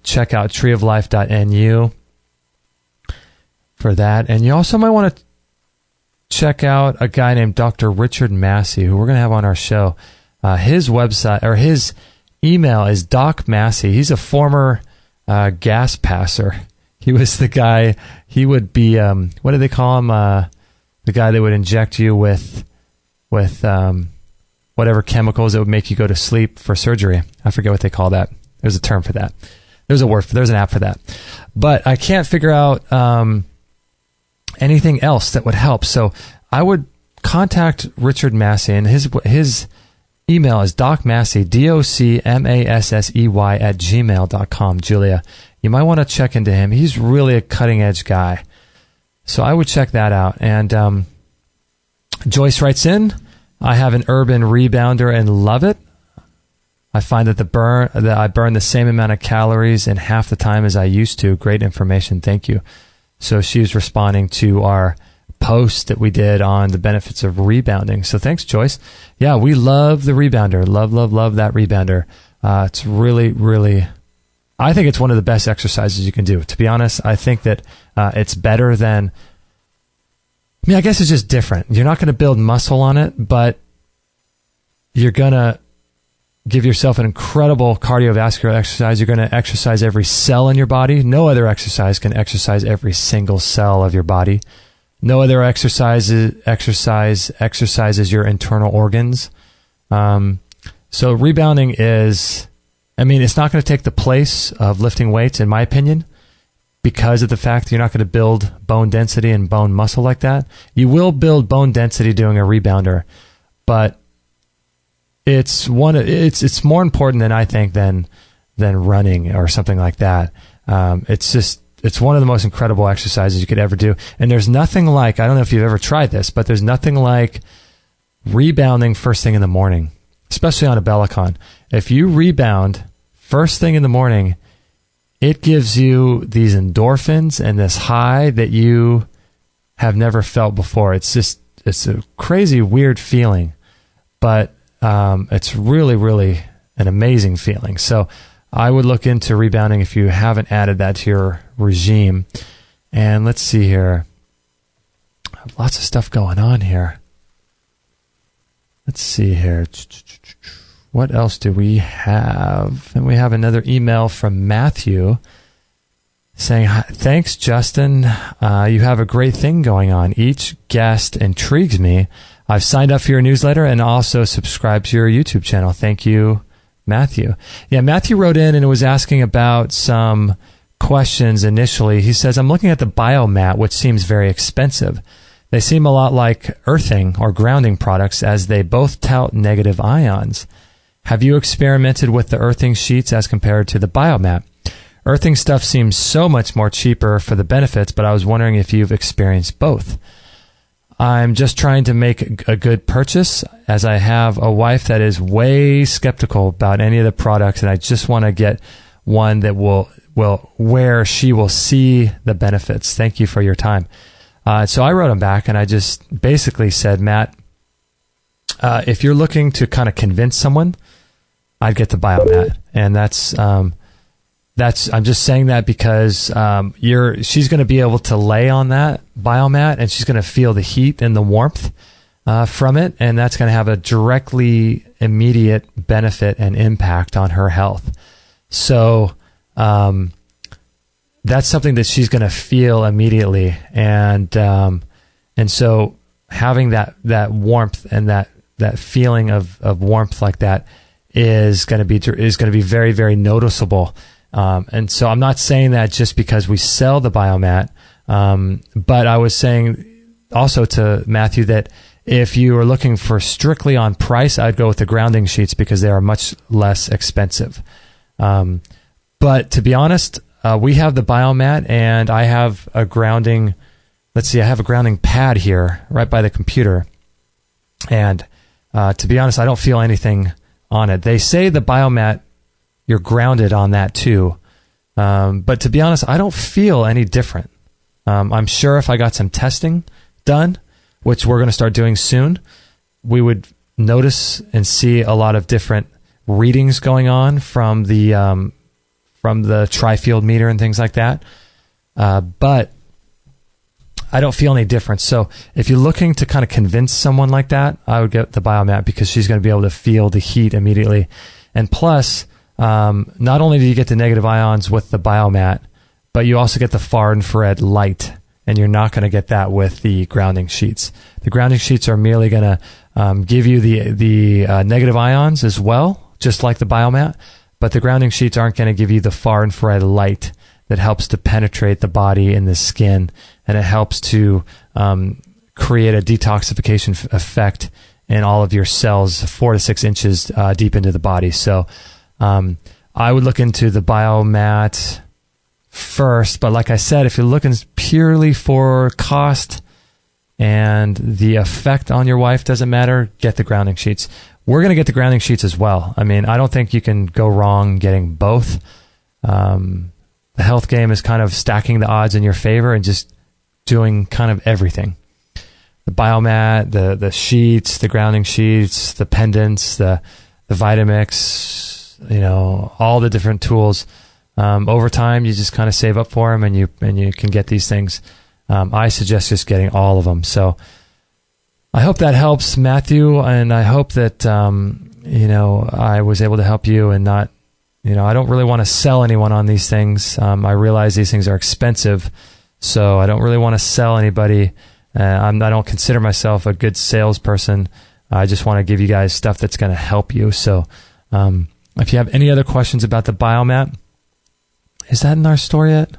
check out treeoflife.nu for that. And you also might want to check out a guy named Dr. Richard Massey, who we're going to have on our show. His website, or his email, is Doc Massey. He's a former gas passer. He was the guy, he would be, what do they call him? The guy that would inject you with whatever chemicals that would make you go to sleep for surgery. I forget what they call that. There's a term for that. There's an app for that. But I can't figure out anything else that would help. So I would contact Richard Massey, and his email is docmassey, DOCMASSEY @gmail.com. Julia, you might want to check into him. He's really a cutting edge guy. So I would check that out. And Joyce writes in, I have an Urban Rebounder and love it. I find that I burn the same amount of calories in half the time as I used to. Great information. Thank you. So she's responding to our post that we did on the benefits of rebounding. So thanks, Joyce. Yeah, we love the rebounder. Love that rebounder. It's really, really, I think it's one of the best exercises you can do. To be honest, I think that it's better than, I guess it's just different. You're not going to build muscle on it, but you're going to give yourself an incredible cardiovascular exercise. You're going to exercise every cell in your body. No other exercise can exercise every single cell of your body. No other exercises your internal organs. So rebounding is, it's not going to take the place of lifting weights, in my opinion, because of the fact that you're not going to build bone density and bone muscle like that. You will build bone density doing a rebounder, but it's more important than I think than running or something like that. It's one of the most incredible exercises you could ever do. And there's nothing like, I don't know if you've ever tried this, but there's nothing like rebounding first thing in the morning, especially on a Bellicon. If you rebound first thing in the morning, it gives you these endorphins and this high that you have never felt before. It's a crazy, weird feeling, but it's really, really an amazing feeling. So I would look into rebounding if you haven't added that to your regime. And let's see here. Lots of stuff going on here. Let's see here. What else do we have? And we have another email from Matthew saying, thanks, Justin. You have a great thing going on. Each guest intrigues me. I've signed up for your newsletter and also subscribed to your YouTube channel. Thank you, Matthew. Yeah, Matthew wrote in and was asking about some questions initially. He says, I'm looking at the Biomat, which seems very expensive. They seem a lot like earthing or grounding products as they both tout negative ions. Have you experimented with the earthing sheets as compared to the Biomat? Earthing stuff seems so much more cheaper for the benefits, but I was wondering if you've experienced both. I'm just trying to make a good purchase, as I have a wife that is way skeptical about any of the products, and I just want to get one that will where she will see the benefits. Thank you for your time. So I wrote him back, and I just basically said, Matt, if you're looking to kind of convince someone, I'd get the Biomat, and that's I'm just saying that because she's going to be able to lay on that Biomat, and she's going to feel the heat and the warmth from it, and that's going to have a directly immediate benefit and impact on her health. So that's something that she's going to feel immediately, and so having that warmth and that feeling of warmth like that is going to be very, very noticeable. And so I'm not saying that just because we sell the Biomat, but I was saying also to Matthew that if you are looking for strictly on price, I'd go with the grounding sheets because they are much less expensive. But to be honest, we have the Biomat, and I have a grounding. Let's see, I have a grounding pad here right by the computer, and to be honest, I don't feel anything on it. They say the Biomat, you're grounded on that too. But to be honest, I don't feel any different. I'm sure if I got some testing done, which we're going to start doing soon, we would notice and see a lot of different readings going on from the tri-field meter and things like that. But I don't feel any difference. So if you're looking to kind of convince someone like that, I would get the Biomat because she's going to be able to feel the heat immediately. And plus, not only do you get the negative ions with the Biomat, but you also get the far infrared light and you're not going to get that with the grounding sheets. The grounding sheets are merely going to give you the negative ions as well, just like the biomat, but the grounding sheets aren't going to give you the far infrared light that helps to penetrate the body and the skin, and it helps to create a detoxification effect in all of your cells 4 to 6 inches deep into the body. So I would look into the biomat first, but like I said, if you're looking purely for cost and the effect on your wife doesn't matter, get the grounding sheets. We're going to get the grounding sheets as well. I mean, I don't think you can go wrong getting both. The health game is kind of stacking the odds in your favor and just doing kind of everything. The biomat, the sheets, the grounding sheets, the pendants, the Vitamix, all the different tools. Over time, you just kind of save up for them, and you can get these things. I suggest just getting all of them. So I hope that helps, Matthew, and I hope that I was able to help you and not. I don't really want to sell anyone on these things. I realize these things are expensive, so I don't really want to sell anybody. I don't consider myself a good salesperson. I just want to give you guys stuff that's going to help you. So if you have any other questions about the biomat, is that in our store yet?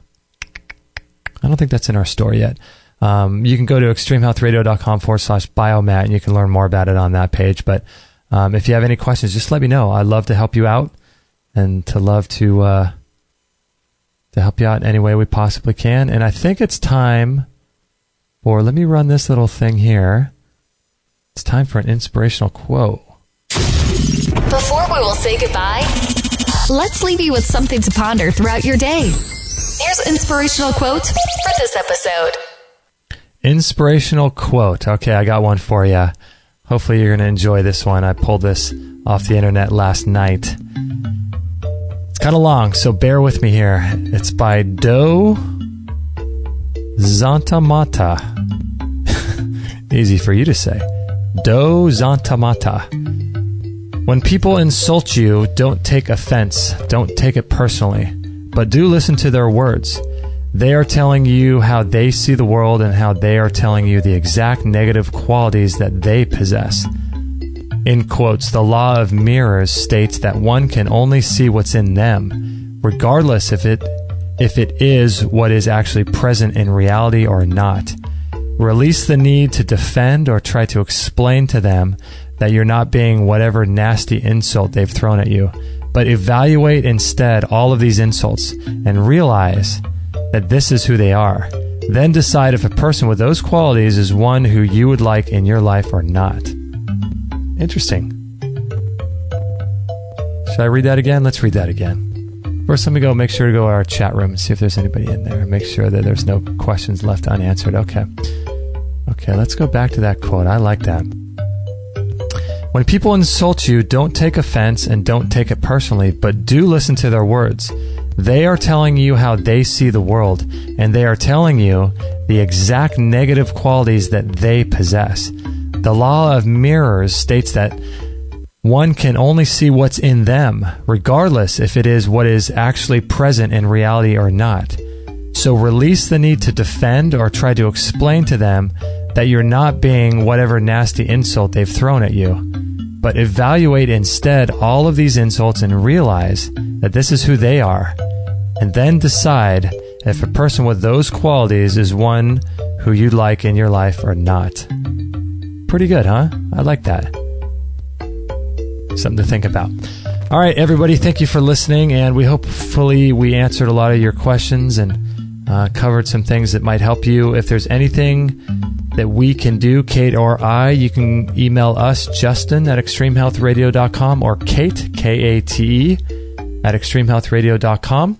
I don't think that's in our store yet. You can go to extremehealthradio.com/biomat, and you can learn more about it on that page. But if you have any questions, just let me know. I'd love to help you out, and to help you out in any way we possibly can. And I think it's time for, let me run this little thing here. It's time for an inspirational quote. Before we will say goodbye, let's leave you with something to ponder throughout your day. Here's an inspirational quote for this episode. Inspirational quote. Okay, I got one for you. Hopefully you're going to enjoy this one. I pulled this off the internet last night. It's kind of long, so bear with me here. It's by Do Zantamata. Easy for you to say. Do Zantamata. When people insult you, don't take offense. Don't take it personally. But do listen to their words. They are telling you how they see the world and how they are telling you the exact negative qualities that they possess. In quotes, the law of mirrors states that one can only see what's in them, regardless if it is what is actually present in reality or not. Release the need to defend or try to explain to them that you're not being whatever nasty insult they've thrown at you, but evaluate instead all of these insults and realize that this is who they are. Then decide if a person with those qualities is one who you would like in your life or not. Interesting. Should I read that again? Let's read that again. First, let me make sure to go to our chat room and see if there's anybody in there. Make sure that there's no questions left unanswered. Okay, let's go back to that quote. I like that. When people insult you, don't take offense and don't take it personally, but do listen to their words. They are telling you how they see the world, and they are telling you the exact negative qualities that they possess. The law of mirrors states that one can only see what's in them, regardless if it is what is actually present in reality or not. So release the need to defend or try to explain to them that you're not being whatever nasty insult they've thrown at you. But evaluate instead all of these insults and realize that this is who they are. And then decide if a person with those qualities is one who you'd like in your life or not. Pretty good, huh? I like that. Something to think about. All right, everybody, thank you for listening, and hopefully we answered a lot of your questions and covered some things that might help you. If there's anything that we can do, Kate or I, you can email us, Justin at extremehealthradio.com, or Kate, Kate, at extremehealthradio.com,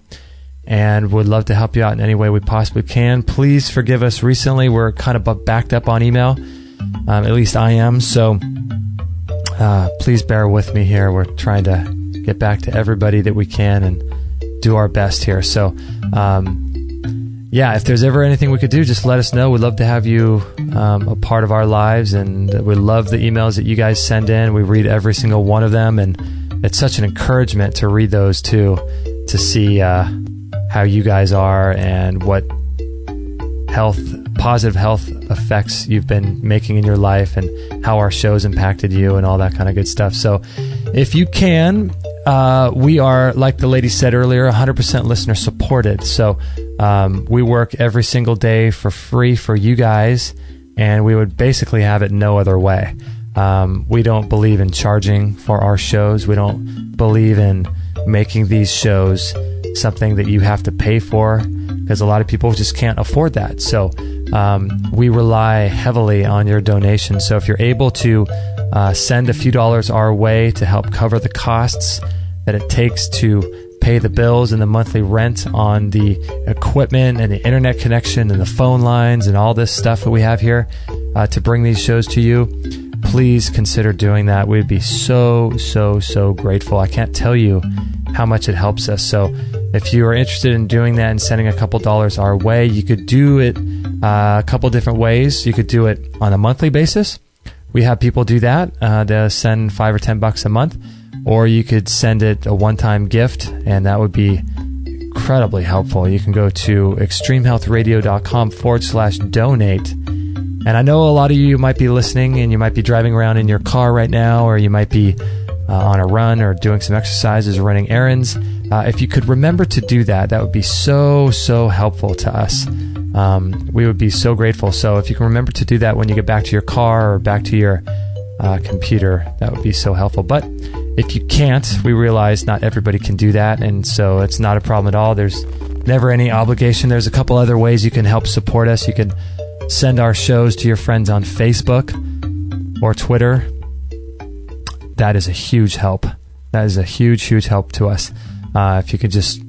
and would love to help you out in any way we possibly can. Please forgive us. Recently, we're kind of backed up on email. At least I am, so please bear with me here. We're trying to get back to everybody that we can and do our best here. So, if there's ever anything we could do, just let us know. We'd love to have you a part of our lives, and we love the emails that you guys send in. We read every single one of them, and it's such an encouragement to read those too, to see how you guys are and positive health effects you've been making in your life and how our show's impacted you and all that kind of good stuff. So if you can, we are, like the lady said earlier, 100% listener supported. So we work every single day for free for you guys, and we would basically have it no other way. We don't believe in charging for our shows. We don't believe in making these shows something that you have to pay for, because a lot of people just can't afford that. So we rely heavily on your donations. So if you're able to send a few dollars our way to help cover the costs that it takes to pay the bills and the monthly rent on the equipment and the internet connection and the phone lines and all this stuff that we have here to bring these shows to you, please consider doing that. We'd be so grateful. I can't tell you how much it helps us. So if you are interested in doing that and sending a couple dollars our way, you could do it a couple different ways. You could do it on a monthly basis. We have people do that. They'll send $5 or $10 a month, or you could send it a one-time gift, and that would be incredibly helpful. You can go to extremehealthradio.com/donate. And I know a lot of you might be listening and you might be driving around in your car right now, or you might be on a run or doing some exercises or running errands. If you could remember to do that, that would be so helpful to us. We would be so grateful. So if you can remember to do that when you get back to your car or back to your computer, that would be so helpful. But if you can't, we realize not everybody can do that, and so it's not a problem at all. There's never any obligation. There's a couple other ways you can help support us. You can send our shows to your friends on Facebook or Twitter. That is a huge help. That is a huge help to us. If you could just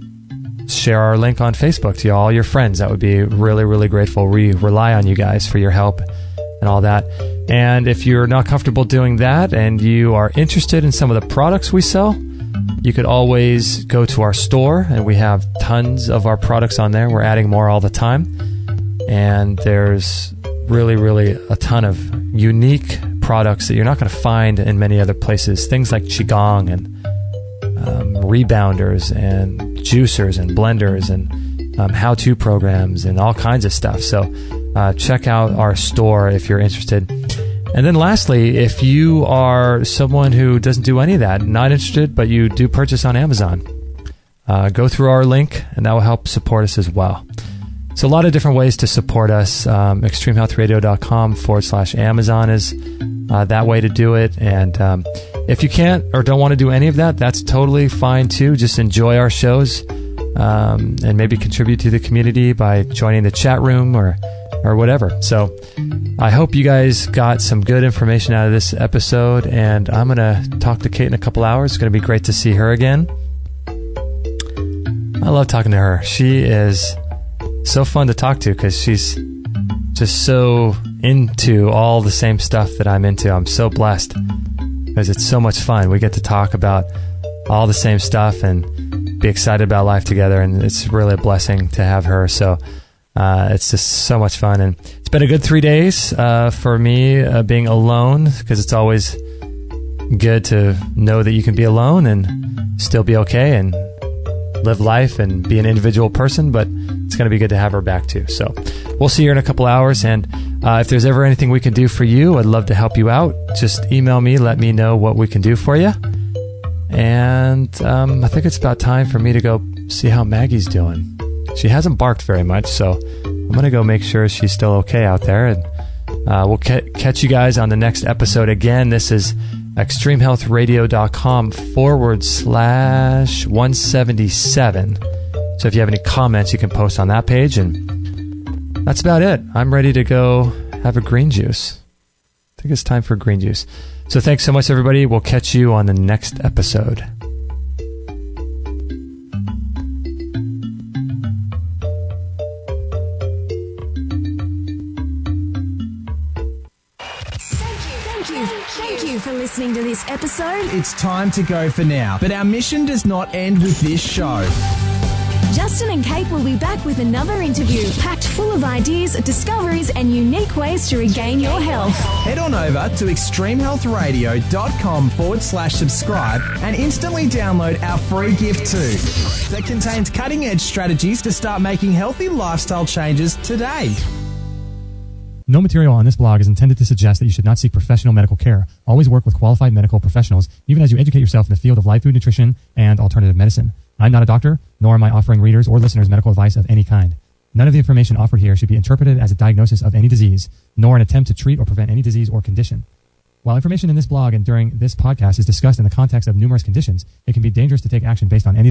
share our link on Facebook to all your friends, that would be really grateful. We rely on you guys for your help and all that. And if you're not comfortable doing that and you are interested in some of the products we sell, you could always go to our store, and we have tons of our products on there. We're adding more all the time. And there's really a ton of unique products that you're not going to find in many other places. Things like Qigong and rebounders and juicers and blenders and how-to programs and all kinds of stuff. So check out our store if you're interested. And then lastly, if you are someone who doesn't do any of that, not interested, but you do purchase on Amazon, go through our link, and that will help support us as well. So a lot of different ways to support us. extremehealthradio.com/Amazon is that way to do it. And if you can't or don't want to do any of that, that's totally fine too. Just enjoy our shows and maybe contribute to the community by joining the chat room or whatever. So I hope you guys got some good information out of this episode, and I'm going to talk to Kate in a couple hours. It's going to be great to see her again. I love talking to her. She is so fun to talk to because she's just so into all the same stuff that I'm into. I'm so blessed because it's so much fun. We get to talk about all the same stuff and be excited about life together, and it's really a blessing to have her. So it's just so much fun, and it's been a good 3 days for me being alone, because it's always good to know that you can be alone and still be okay and live life and be an individual person, but it's going to be good to have her back too. So we'll see her in a couple hours, and if there's ever anything we can do for you, I'd love to help you out. Just email me, let me know what we can do for you. And I think it's about time for me to go see how Maggie's doing. She hasn't barked very much, so I'm going to go make sure she's still okay out there. And we'll catch you guys on the next episode. Again, this is extremehealthradio.com/177. So if you have any comments, you can post on that page. And that's about it. I'm ready to go have a green juice. I think it's time for green juice. So thanks so much, everybody. We'll catch you on the next episode. Thank you for listening to this episode. It's time to go for now, but our mission does not end with this show. Justin and Kate will be back with another interview packed full of ideas, discoveries, and unique ways to regain your health. Head on over to extremehealthradio.com/subscribe and instantly download our free gift too that contains cutting-edge strategies to start making healthy lifestyle changes today. No material on this blog is intended to suggest that you should not seek professional medical care. Always work with qualified medical professionals, even as you educate yourself in the field of live food nutrition and alternative medicine. I'm not a doctor, nor am I offering readers or listeners medical advice of any kind. None of the information offered here should be interpreted as a diagnosis of any disease, nor an attempt to treat or prevent any disease or condition. While information in this blog and during this podcast is discussed in the context of numerous conditions, it can be dangerous to take action based on any